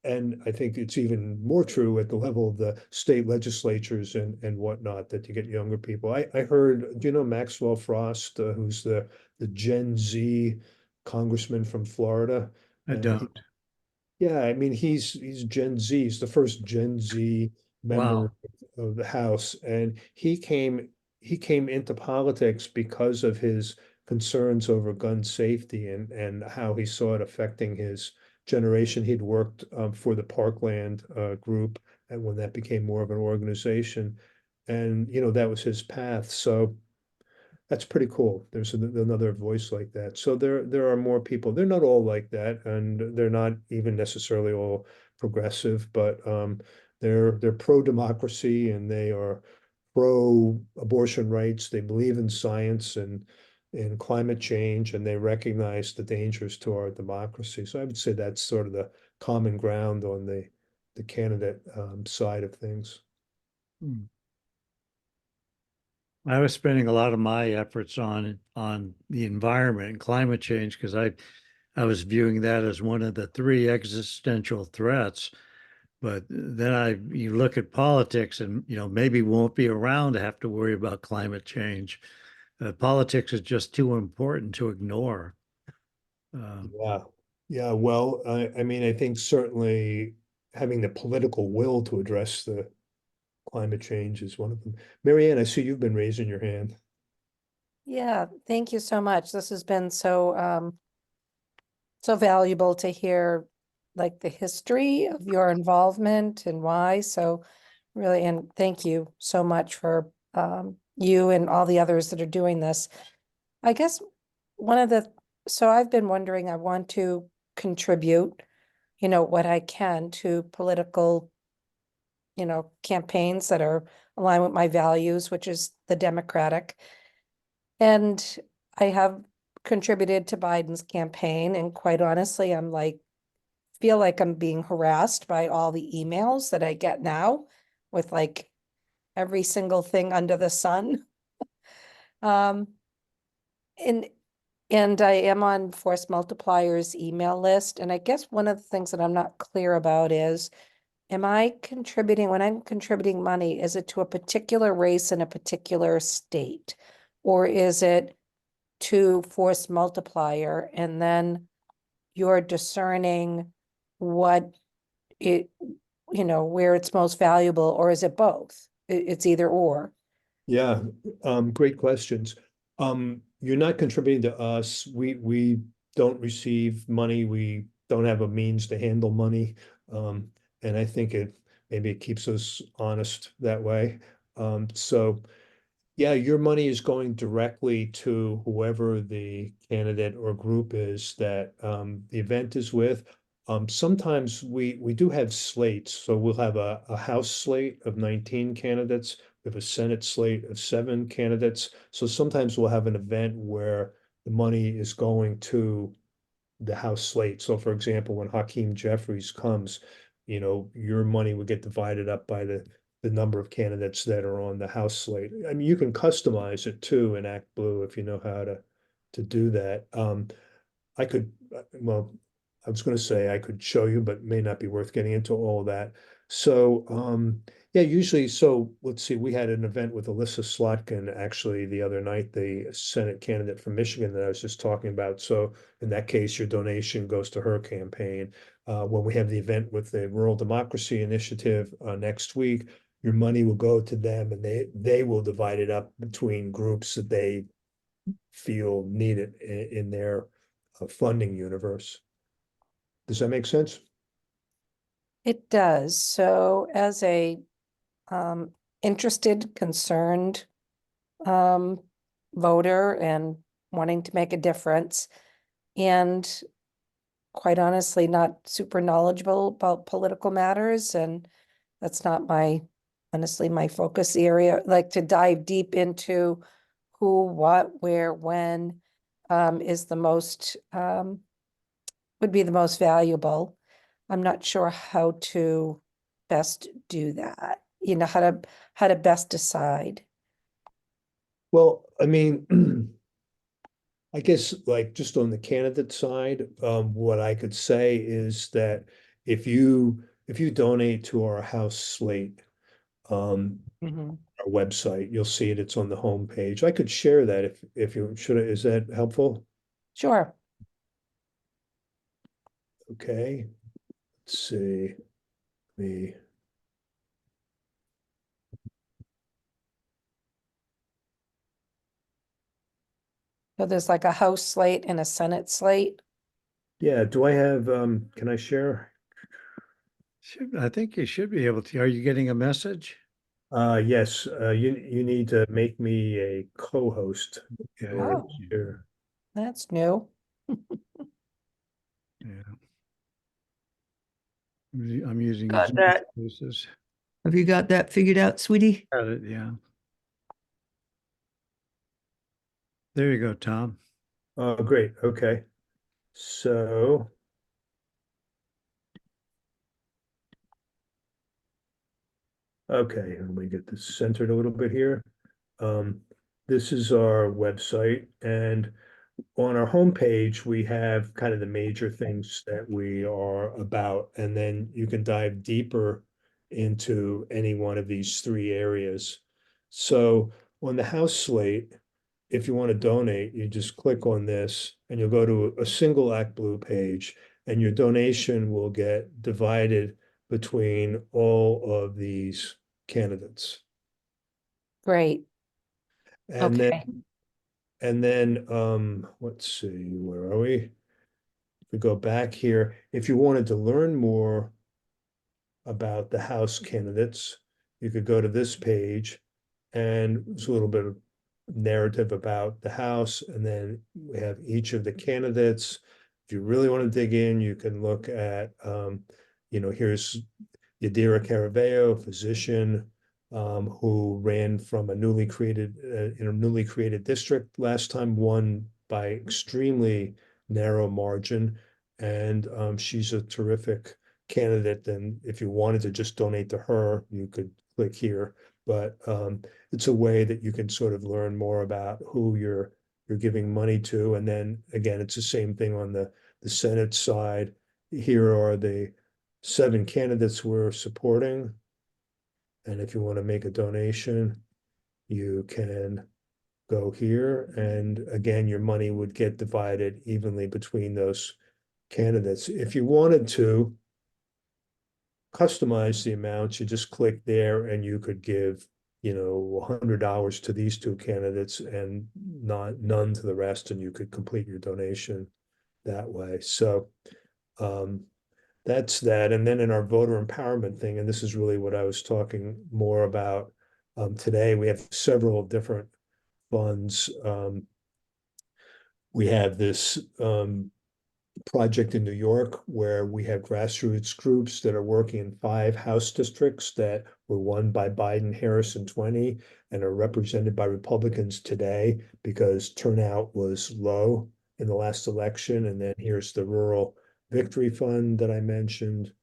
and I think it's even more true at the level of the state legislatures and whatnot, that you get younger people. I heard, do you know Maxwell Frost, who's the Gen Z congressman from Florida? I And don't. yeah, I mean, he's Gen Z. He's the first Gen Z member Wow. of the House, and he came into politics because of his concerns over gun safety and how he saw it affecting his generation. He'd worked for the Parkland group, and when that became more of an organization, and that was his path. So that's pretty cool. There's another voice like that. So there are more people. They're not all like that, and they're not even necessarily all progressive, but they're pro-democracy and they are pro-abortion rights. They believe in science and in climate change, and they recognize the dangers to our democracy. So I would say that's sort of the common ground on the candidate side of things. Hmm. I was spending a lot of my efforts on the environment and climate change because I was viewing that as one of the three existential threats. But then you look at politics and maybe we won't be around to have to worry about climate change. Politics is just too important to ignore. Yeah, yeah. Well, I mean, I think certainly having the political will to address the climate change is one of them. Marianne, I see you've been raising your hand. Yeah, thank you so much. This has been so valuable to hear like the history of your involvement and why. So really, and thank you so much for you and all the others that are doing this. I guess so I've been wondering, I want to contribute, what I can to political, campaigns that are aligned with my values, which is the Democratic. And I have contributed to Biden's campaign, and quite honestly, feel like I'm being harassed by all the emails that I get now with like every single thing under the sun. Um, and and I am on Force Multiplier's email list. And I guess one of the things that I'm not clear about is, am I contributing, when I'm contributing money, is it to a particular race in a particular state? Or is it to Force Multiplier, and then you're discerning what it, where it's most valuable, or is it both? It's either or. Yeah, great questions. You're not contributing to us. We don't receive money. We don't have a means to handle money. And I think maybe it keeps us honest that way. So yeah, your money is going directly to whoever the candidate or group is that the event is with. Sometimes we do have slates, so we'll have a House slate of 19 candidates. We have a Senate slate of 7 candidates. So sometimes we'll have an event where the money is going to the House slate. So for example, when Hakeem Jeffries comes, your money would get divided up by the number of candidates that are on the House slate. I mean, you can customize it too in Act Blue if you know how to do that. I could, well, I was going to say I could show you, but may not be worth getting into all of that. So, yeah, usually, so let's see, we had an event with Alyssa Slotkin actually the other night, the Senate candidate from Michigan that I was just talking about. So in that case, your donation goes to her campaign. When we have the event with the Rural Democracy Initiative next week, your money will go to them and they will divide it up between groups that they feel need it in their funding universe. Does that make sense? It does. So as a interested, concerned voter and wanting to make a difference, and quite honestly, not super knowledgeable about political matters, and that's not honestly, my focus area, like to dive deep into who, what, where, when, is the most, would be the most valuable. I'm not sure how to best do that, how to best decide. Well, I mean, I guess like just on the candidate side, what I could say is that if you donate to our House slate, our website, you'll see it. It's on the homepage. I could share that if you should. Is that helpful? Sure. Okay. Let's see. Me. So there's like a House slate and a Senate slate. Yeah. Do I have? Can I share? I think you should be able to. Are you getting a message? Yes. You need to make me a co-host. Yeah, in order Oh. to share. That's new. yeah. I'm using Got Zoom that. Spaces. Have you got that figured out, sweetie? Got it, yeah. There you go, Tom. Oh, great. Okay. So, okay, let me get this centered a little bit here. This is our website, and on our homepage, we have kind of the major things that we are about, and then you can dive deeper into any one of these 3 areas. So on the House slate, if you want to donate, you just click on this and you'll go to a single Act Blue page, and your donation will get divided between all of these candidates. Great. And Okay. then let's see, where are we? If we go back here, if you wanted to learn more about the House candidates, you could go to this page, and it's a little bit of narrative about the House, and then we have each of the candidates. If you really want to dig in, you can look at, here's Yadira Caraveo, physician, who ran from in a newly created district last time, won by extremely narrow margin, and she's a terrific candidate. And if you wanted to just donate to her, you could click here. But it's a way that you can sort of learn more about who you're giving money to. And then again, it's the same thing on the Senate side. Here are the 7 candidates we're supporting. And if you want to make a donation, you can go here. And again, your money would get divided evenly between those candidates. If you wanted to customize the amounts, you just click there and you could give, $100 to these 2 candidates and none to the rest, and you could complete your donation that way. So that's that. And then in our voter empowerment thing, and this is really what I was talking more about today, we have several different funds. We have this project in New York where we have grassroots groups that are working in 5 House districts that were won by Biden, Harris in 20 and are represented by Republicans today because turnout was low in the last election. And then here's the Rural Victory Fund that I mentioned.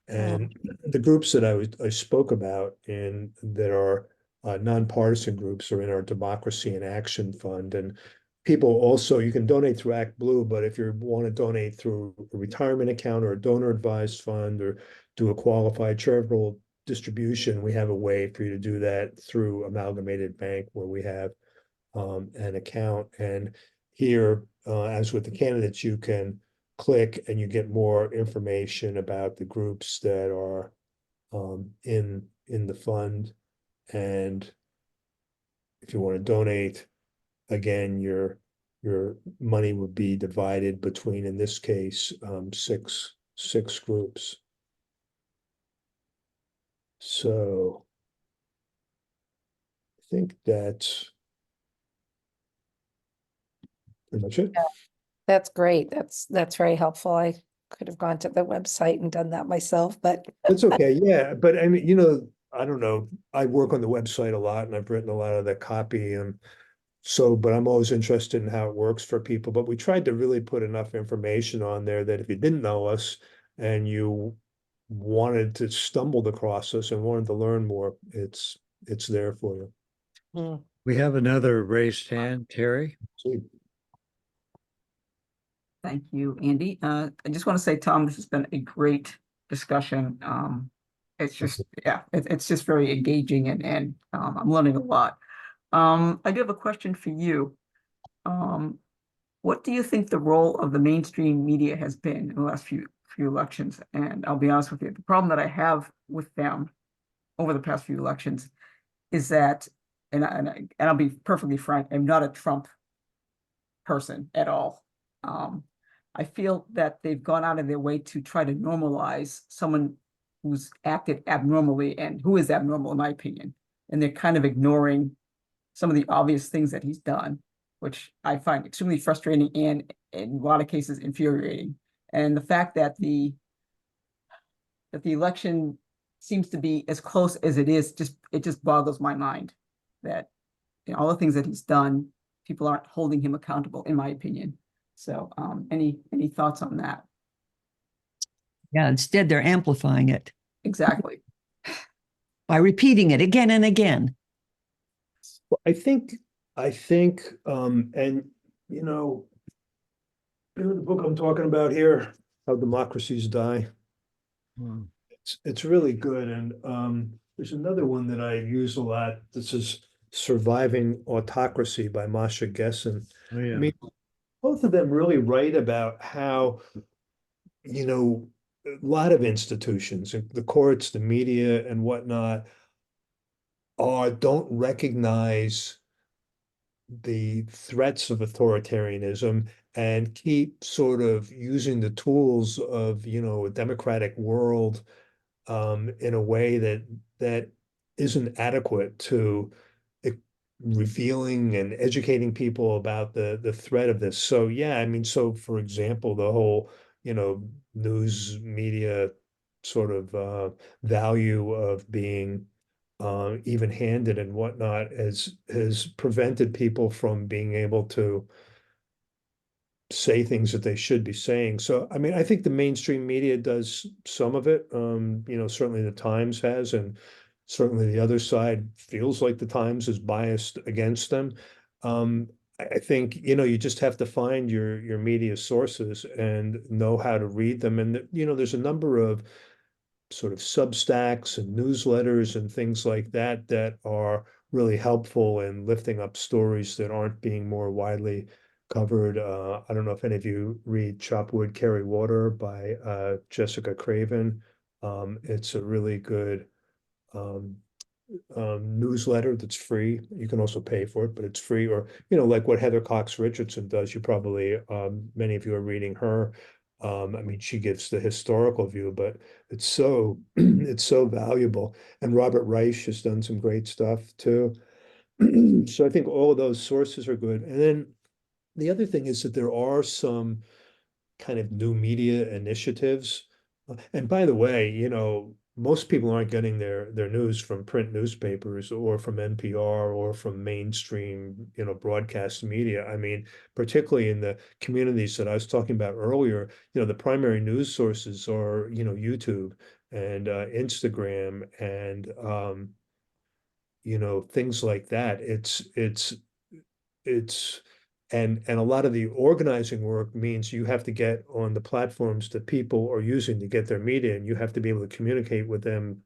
And the groups that I spoke about in that are nonpartisan groups are in our Democracy in Action Fund. And people also, you can donate through Act Blue, but if you want to donate through a retirement account or a donor advised fund or do a qualified charitable distribution, we have a way for you to do that through Amalgamated Bank where we have an account. And here, as with the candidates, you can click and you get more information about the groups that are in the fund. And if you want to donate, again, your money would be divided between, in this case, six groups. So I think that's pretty much it. Yeah. That's great. That's very helpful. I could have gone to the website and done that myself, but That's okay, yeah, but I mean, I don't know, I work on the website a lot and I've written a lot of the copy and so, but I'm always interested in how it works for people, but we tried to really put enough information on there that if you didn't know us and you wanted to stumbled across us and wanted to learn more, it's there for you. We have another raised hand, Terry. Sweet. Thank you, Andy. I just want to say, Tom, this has been a great discussion. It's just, yeah, it's just very engaging and I'm learning a lot. I do have a question for you. What do you think the role of the mainstream media has been in the last few elections? And I'll be honest with you, the problem that I have with them over the past few elections is that, and I'll be perfectly frank, I'm not a Trump person at all. I feel that they've gone out of their way to try to normalize someone who's acted abnormally and who is abnormal, in my opinion. And they're kind of ignoring some of the obvious things that he's done, which I find extremely frustrating and in a lot of cases infuriating. And the fact that the election seems to be as close as it is, it just boggles my mind that all the things that he's done, people aren't holding him accountable, in my opinion. So any thoughts on that? Yeah, instead they're amplifying it Exactly. by repeating it again and again. Well, I think, and the book I'm talking about here, How Democracies Die. It's really good. And there's another one that I use a lot. This is Surviving Autocracy by Masha Gessen. Oh, yeah. I mean, both of them really write about how, a lot of institutions, the courts, the media and whatnot, don't recognize the threats of authoritarianism and keep sort of using the tools of, a democratic world in a way that isn't adequate to revealing and educating people about the threat of this. So yeah, I mean, so for example, the whole, news media sort of value of being even-handed and whatnot has prevented people from being able to say things that they should be saying. So, I mean, I think the mainstream media does some of it. Certainly the Times has, and certainly the other side feels like the Times is biased against them. I think, you just have to find your media sources and know how to read them. And, there's a number of sort of Substacks and newsletters and things like that that are really helpful in lifting up stories that aren't being more widely covered. I don't know if any of you read Chop Wood, Carry Water by Jessica Craven. It's a really good newsletter that's free. You can also pay for it, but it's free. Or, like what Heather Cox Richardson does. You probably, many of you are reading her. I mean, she gives the historical view, but it's so it's so valuable. And Robert Reich has done some great stuff too. So I think all of those sources are good. And then the other thing is that there are some kind of new media initiatives. And by the way, most people aren't getting their news from print newspapers or from NPR or from mainstream, broadcast media. I mean, particularly in the communities that I was talking about earlier, the primary news sources are, YouTube and Instagram and things like that. It's and a lot of the organizing work means you have to get on the platforms that people are using to get their media, and you have to be able to communicate with them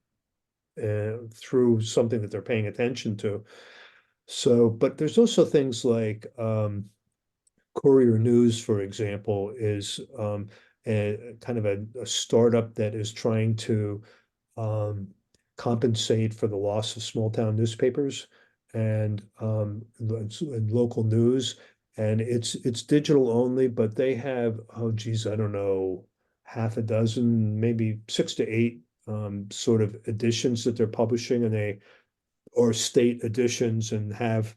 through something that they're paying attention to. So, but there's also things like Courier News, for example, is a kind of a startup that is trying to um, compensate for the loss of small town newspapers and local news. And it's digital only, but they have, oh geez, I don't know, half a dozen, maybe 6 to 8 sort of editions that they're publishing, and they or state editions and have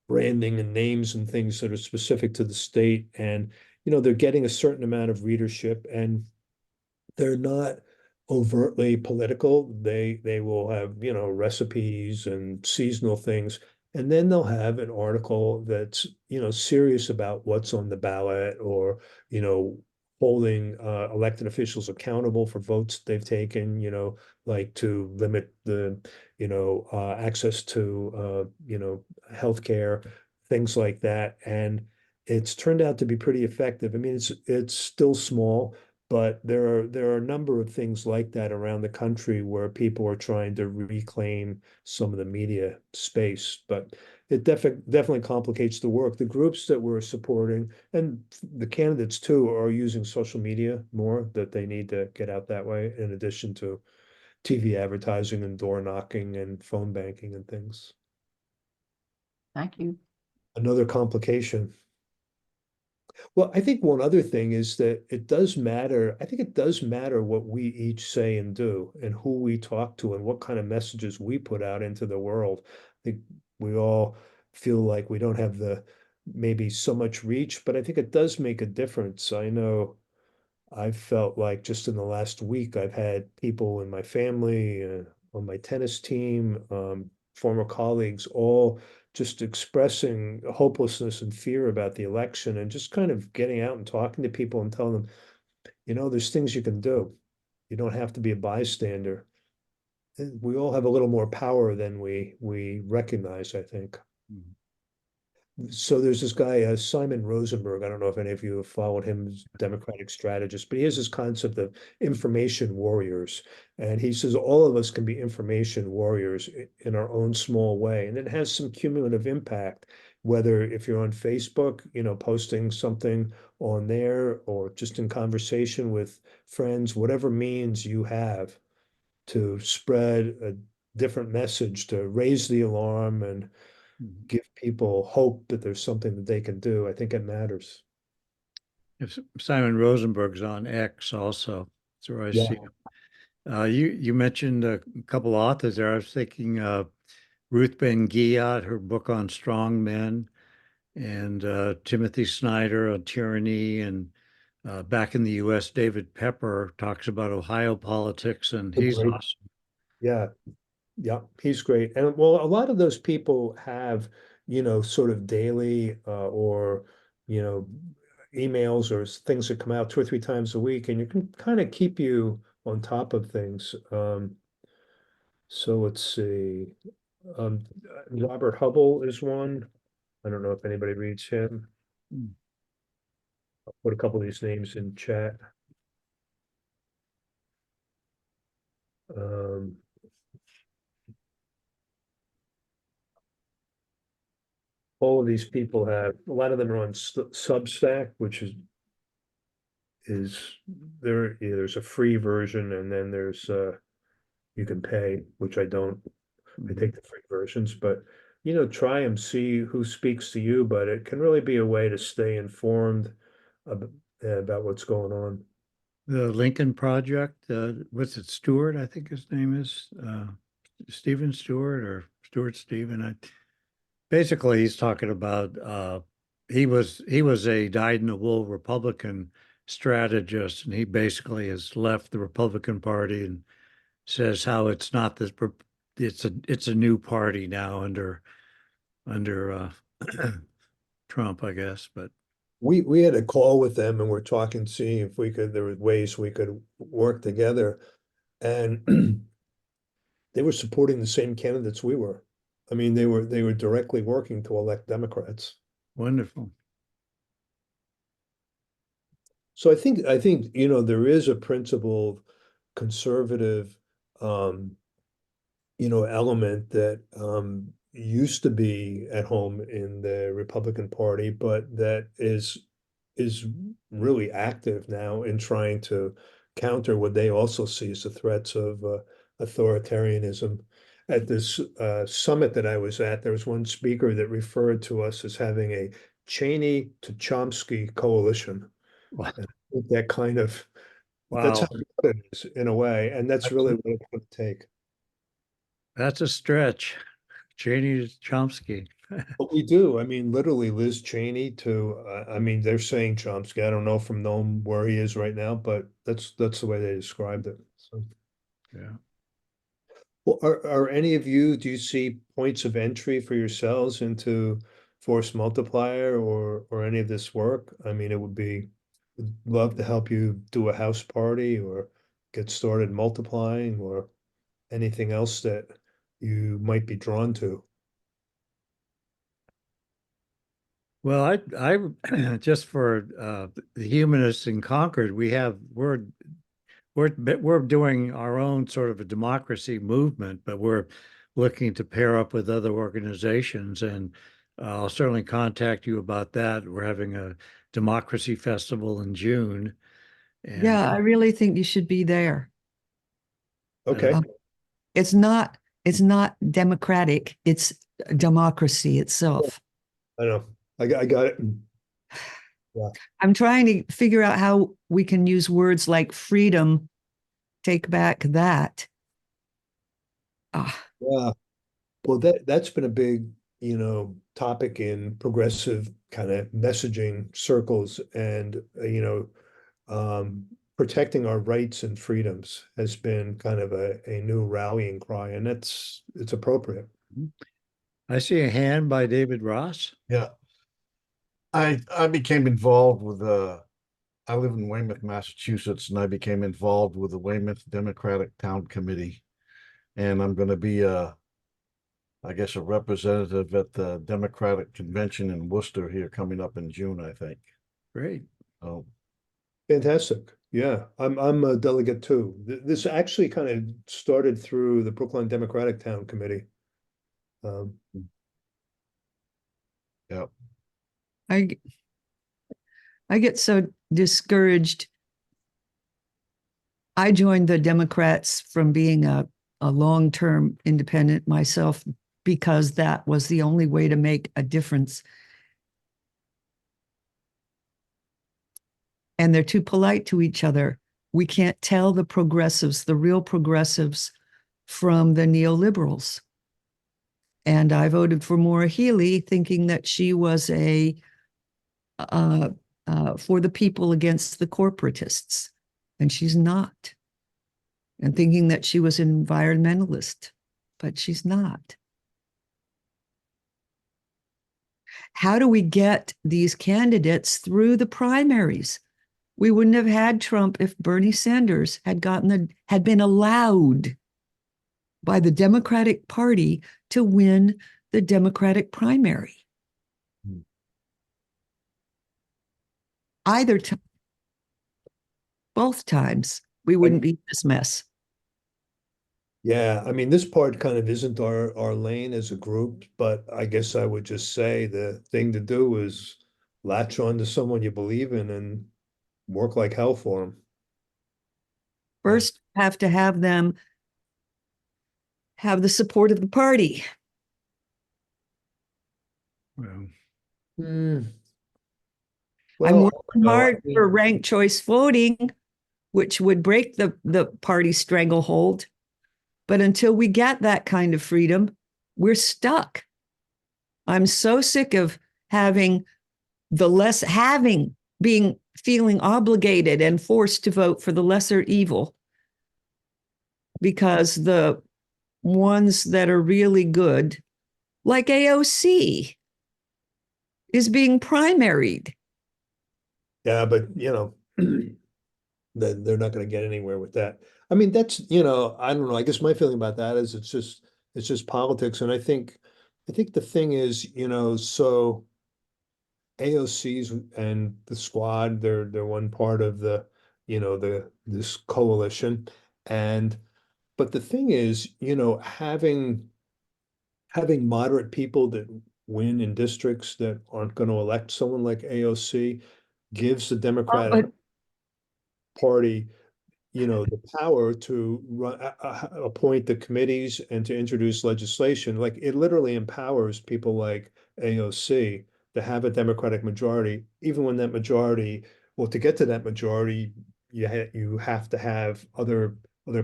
branding and names and things that are specific to the state. And they're getting a certain amount of readership, and they're not overtly political. They will have, recipes and seasonal things. And then they'll have an article that's, serious about what's on the ballot, or, holding elected officials accountable for votes they've taken, like to limit the, access to, healthcare, things like that. And it's turned out to be pretty effective. I mean, it's still small, but there are a number of things like that around the country where people are trying to reclaim some of the media space. But it definitely complicates the work. The groups that we're supporting and the candidates too are using social media more, that they need to get out that way, in addition to TV advertising and door knocking and phone banking and things. Thank you. Another complication. Well, I think one other thing is that it does matter. I think it does matter what we each say and do, and who we talk to, and what kind of messages we put out into the world. I think we all feel like we don't have maybe so much reach, but I think it does make a difference. I know I've felt like just in the last week, I've had people in my family, on my tennis team, former colleagues, all just expressing hopelessness and fear about the election, and just kind of getting out and talking to people and telling them, there's things you can do. You don't have to be a bystander. And we all have a little more power than we recognize, I think. Mhm. So there's this guy, Simon Rosenberg. I don't know if any of you have followed him as a Democratic strategist, but he has this concept of information warriors. And he says all of us can be information warriors in our own small way. And it has some cumulative impact, whether if you're on Facebook, posting something on there, or just in conversation with friends, whatever means you have to spread a different message, to raise the alarm and Mhm. give people hope that there's something that they can do. I think it matters. If Simon Rosenberg's on X also, that's where I Yeah. see him. You mentioned a couple authors there. I was thinking Ruth Ben-Ghiat, her book on strong men, and Timothy Snyder on tyranny, and back in the U.S., David Pepper talks about Ohio politics, and he's Great. awesome. Yeah. Yeah. He's great. And well, a lot of those people have, sort of daily or, you know, emails or things that come out 2 or 3 times a week, and you can kind of keep you on top of things. So let's see. Um, Robert Hubble is one. I don't know if anybody reads him. Hmm. I'll put a couple of these names in chat. Um, all of these people have, a lot of them are on Substack, which is there's a free version, and then there's you can pay, which I don't. I Mhm. take the free versions, but try and see who speaks to you. But it can really be a way to stay informed about what's going on. The Lincoln Project, what's it, Stewart, I think his name is, Stephen Stewart or Stewart Stephen. Basically, he's talking about, he was a dyed-in-the-wool Republican strategist, and he basically has left the Republican Party and says how it's not this, it's a new party now under Trump, I guess, but. We had a call with them and we're talking, seeing if we could, there were ways we could work together. And they were supporting the same candidates we were. I mean, they were directly working to elect Democrats. Wonderful. So I think, there is a principled conservative, element that used to be at home in the Republican Party, but that is really active now in trying to counter what they also see as the threats of authoritarianism. At this summit that I was at, there was one speaker that referred to us as having a Cheney to Chomsky coalition. Wow. And I think that kind of, that's Wow. how it is in a way, and that's really what it's going to take. That's a stretch. Cheney to Chomsky. But we do. I mean, literally Liz Cheney to, I mean, they're saying Chomsky. I don't know from knowing where he is right now, but that's the way they described it. So, Yeah. well, are any of you, do you see points of entry for yourselves into Force Multiplier or any of this work? I mean, would love to help you do a house party or get started multiplying or anything else that you might be drawn to. Well, I just for the Humanists in Concord, we're doing our own sort of a democracy movement, but we're looking to pair up with other organizations, and I'll certainly contact you about that. We're having a democracy festival in June. And Yeah, I really think you should be there. Okay. It's not democratic, it's democracy itself. I know. I got it. I'm trying to figure out how we can use words like freedom, take back that. Yeah. Well, that's been a big, topic in progressive kind of messaging circles, and protecting our rights and freedoms has been kind of a new rallying cry, and it's appropriate. I see a hand by David Ross. Yeah. I became involved with I live in Weymouth, Massachusetts, and I became involved with the Weymouth Democratic Town Committee. And I'm going to be I guess a representative at the Democratic Convention in Worcester here coming up in June, I think. Great. Oh, Fantastic. Yeah, I'm a delegate too. This actually kind of started through the Brookline Democratic Town Committee. yeah. I get so discouraged. I joined the Democrats from being a long-term independent myself because that was the only way to make a difference. And they're too polite to each other. We can't tell the progressives, the real progressives, from the neoliberals. And I voted for Maura Healey, thinking that she was for the people against the corporatists, and she's not. And thinking that she was an environmentalist, but she's not. How do we get these candidates through the primaries? We wouldn't have had Trump if Bernie Sanders had been allowed by the Democratic Party to win the Democratic primary. Both times, we wouldn't be in this mess. Yeah, I mean, this part kind of isn't our lane as a group, but I guess I would just say the thing to do is latch on to someone you believe in and work like hell for them. First, have to have them have the support of the party. Well, I'm Well, working no, I hard mean- for ranked choice voting, which would break the party stranglehold. But until we get that kind of freedom, we're stuck. I'm so sick of having being feeling obligated and forced to vote for the lesser evil because the ones that are really good, like AOC, is being primaried. Yeah, but they're not going to get anywhere with that. I mean, that's, I don't know. I guess my feeling about that is it's just politics. And I think the thing is, so AOC's and the squad, they're one part of this coalition. And but the thing is, having moderate people that win in districts that aren't going to elect someone like AOC gives the Democratic But Party, the power to appoint the committees and to introduce legislation. Like it literally empowers people like AOC to have a Democratic majority, even when that majority, well, to get to that majority, you have to have other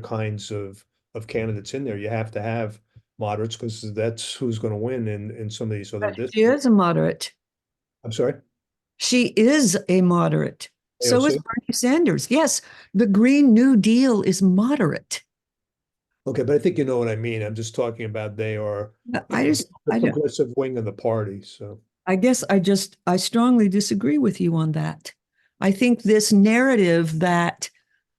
kinds of candidates in there. You have to have moderates because that's who's going to win in some of these other she districts. is a moderate. I'm sorry, She is a moderate. So is AOC? Bernie Sanders. Yes, the Green New Deal is moderate. Okay, but I think you know what I mean. I'm just talking about they are I just, the I, don't- progressive wing of the party. So I guess I strongly disagree with you on that. I think this narrative that,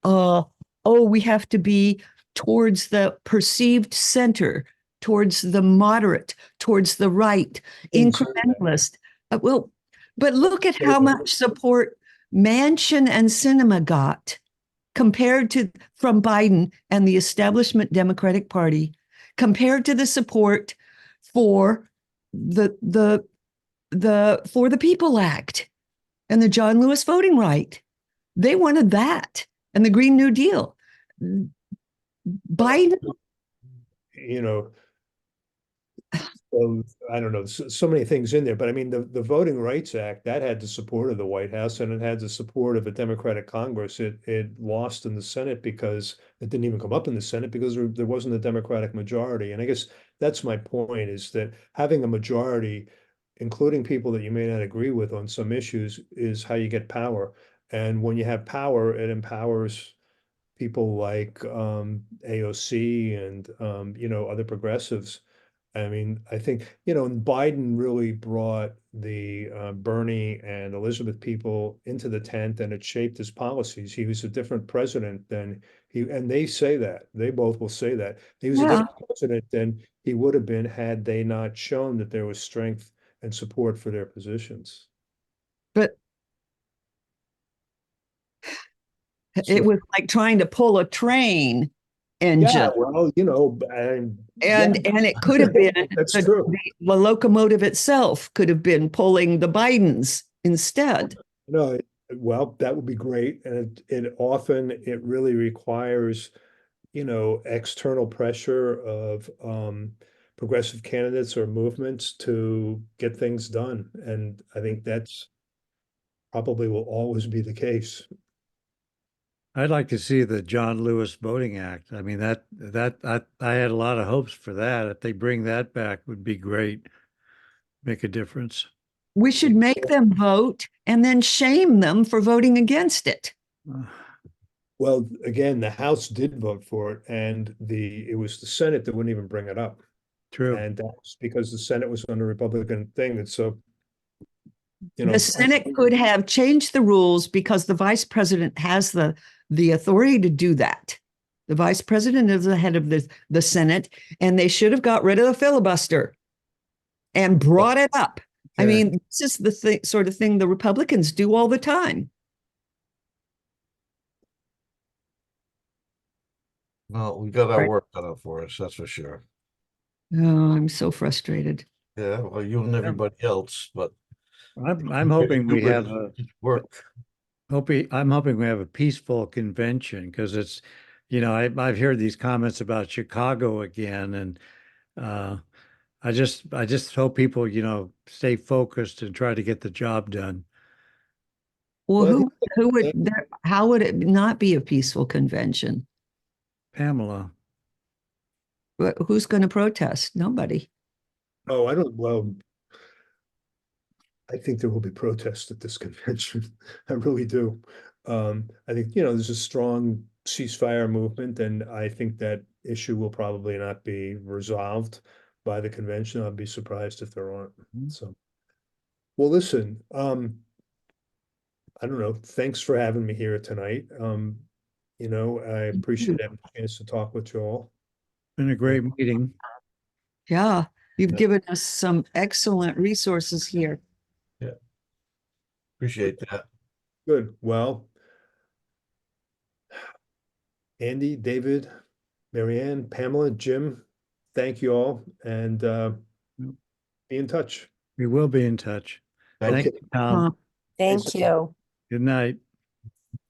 oh, we have to be towards the perceived center, towards the moderate, towards the right, didn't say that. incrementalist. Well, but look at how much support Manchin and Sinema got compared to from Biden and the establishment Democratic Party, compared to the support for the For the People Act and the John Lewis voting right. They wanted that and the Green New Deal. Biden, you know, so I don't know, so many things in there, but I mean, the Voting Rights Act, that had the support of the White House and it had the support of a Democratic Congress. It lost in the Senate because it didn't even come up in the Senate because there wasn't a Democratic majority. And I guess that's my point, is that having a majority, including people that you may not agree with on some issues, is how you get power. And when you have power, it empowers people like AOC and other progressives. I mean, I think, and Biden really brought the Bernie and Elizabeth people into the tent, and it shaped his policies. He was a different president than and they say that, they both will say that he was a yeah, different president than he would have been had they not shown that there was strength and support for their positions. but So, it was like trying to pull a train engine. yeah, well, yeah, And it could have been that's true. the locomotive itself could have been pulling the Bidens instead. No, well, that would be great. And it really requires, external pressure of progressive candidates or movements to get things done. And I think that's probably will always be the case. I'd like to see the John Lewis Voting Act. I mean, I had a lot of hopes for that. If they bring that back, would be great. Make a difference. We should make them vote and then shame them for voting against it. Well, again, the House did vote for it, and it was the Senate that wouldn't even bring it up. True. And that's because the Senate was on a Republican thing. And so, The Senate could have changed the rules because the vice president has the authority to do that. The vice president is the head of the Senate, and they should have got rid of the filibuster and brought it up. I mean, this is the sort of thing the Republicans do all the time. Well, we got our Right. work cut out for us, that's for sure. Oh, I'm so frustrated. Yeah, well, you and everybody else, but I'm hoping we have work. I'm hoping we have a peaceful convention because it's, I've heard these comments about Chicago again, and I just hope people, stay focused and try to get the job done. Well, Well, I think- who would, how would it not be a peaceful convention? Pamela. But who's going to protest? Nobody. Oh, well, I think there will be protests at this convention. I really do. I think, there's a strong ceasefire movement, and I think that issue will probably not be resolved by the convention. I'll be surprised if there aren't. So, well, listen, I don't know. Thanks for having me here tonight. I appreciate having a chance to talk with you all. Been a great meeting. Yeah, you've Yeah. given us some excellent resources here. Appreciate that. Good. Well, Andy, David, Marianne, Pamela, Jim, thank you all, and be in touch. We will be in touch. Thank Thank you. you, Tom. Uh, Thank you. Good night.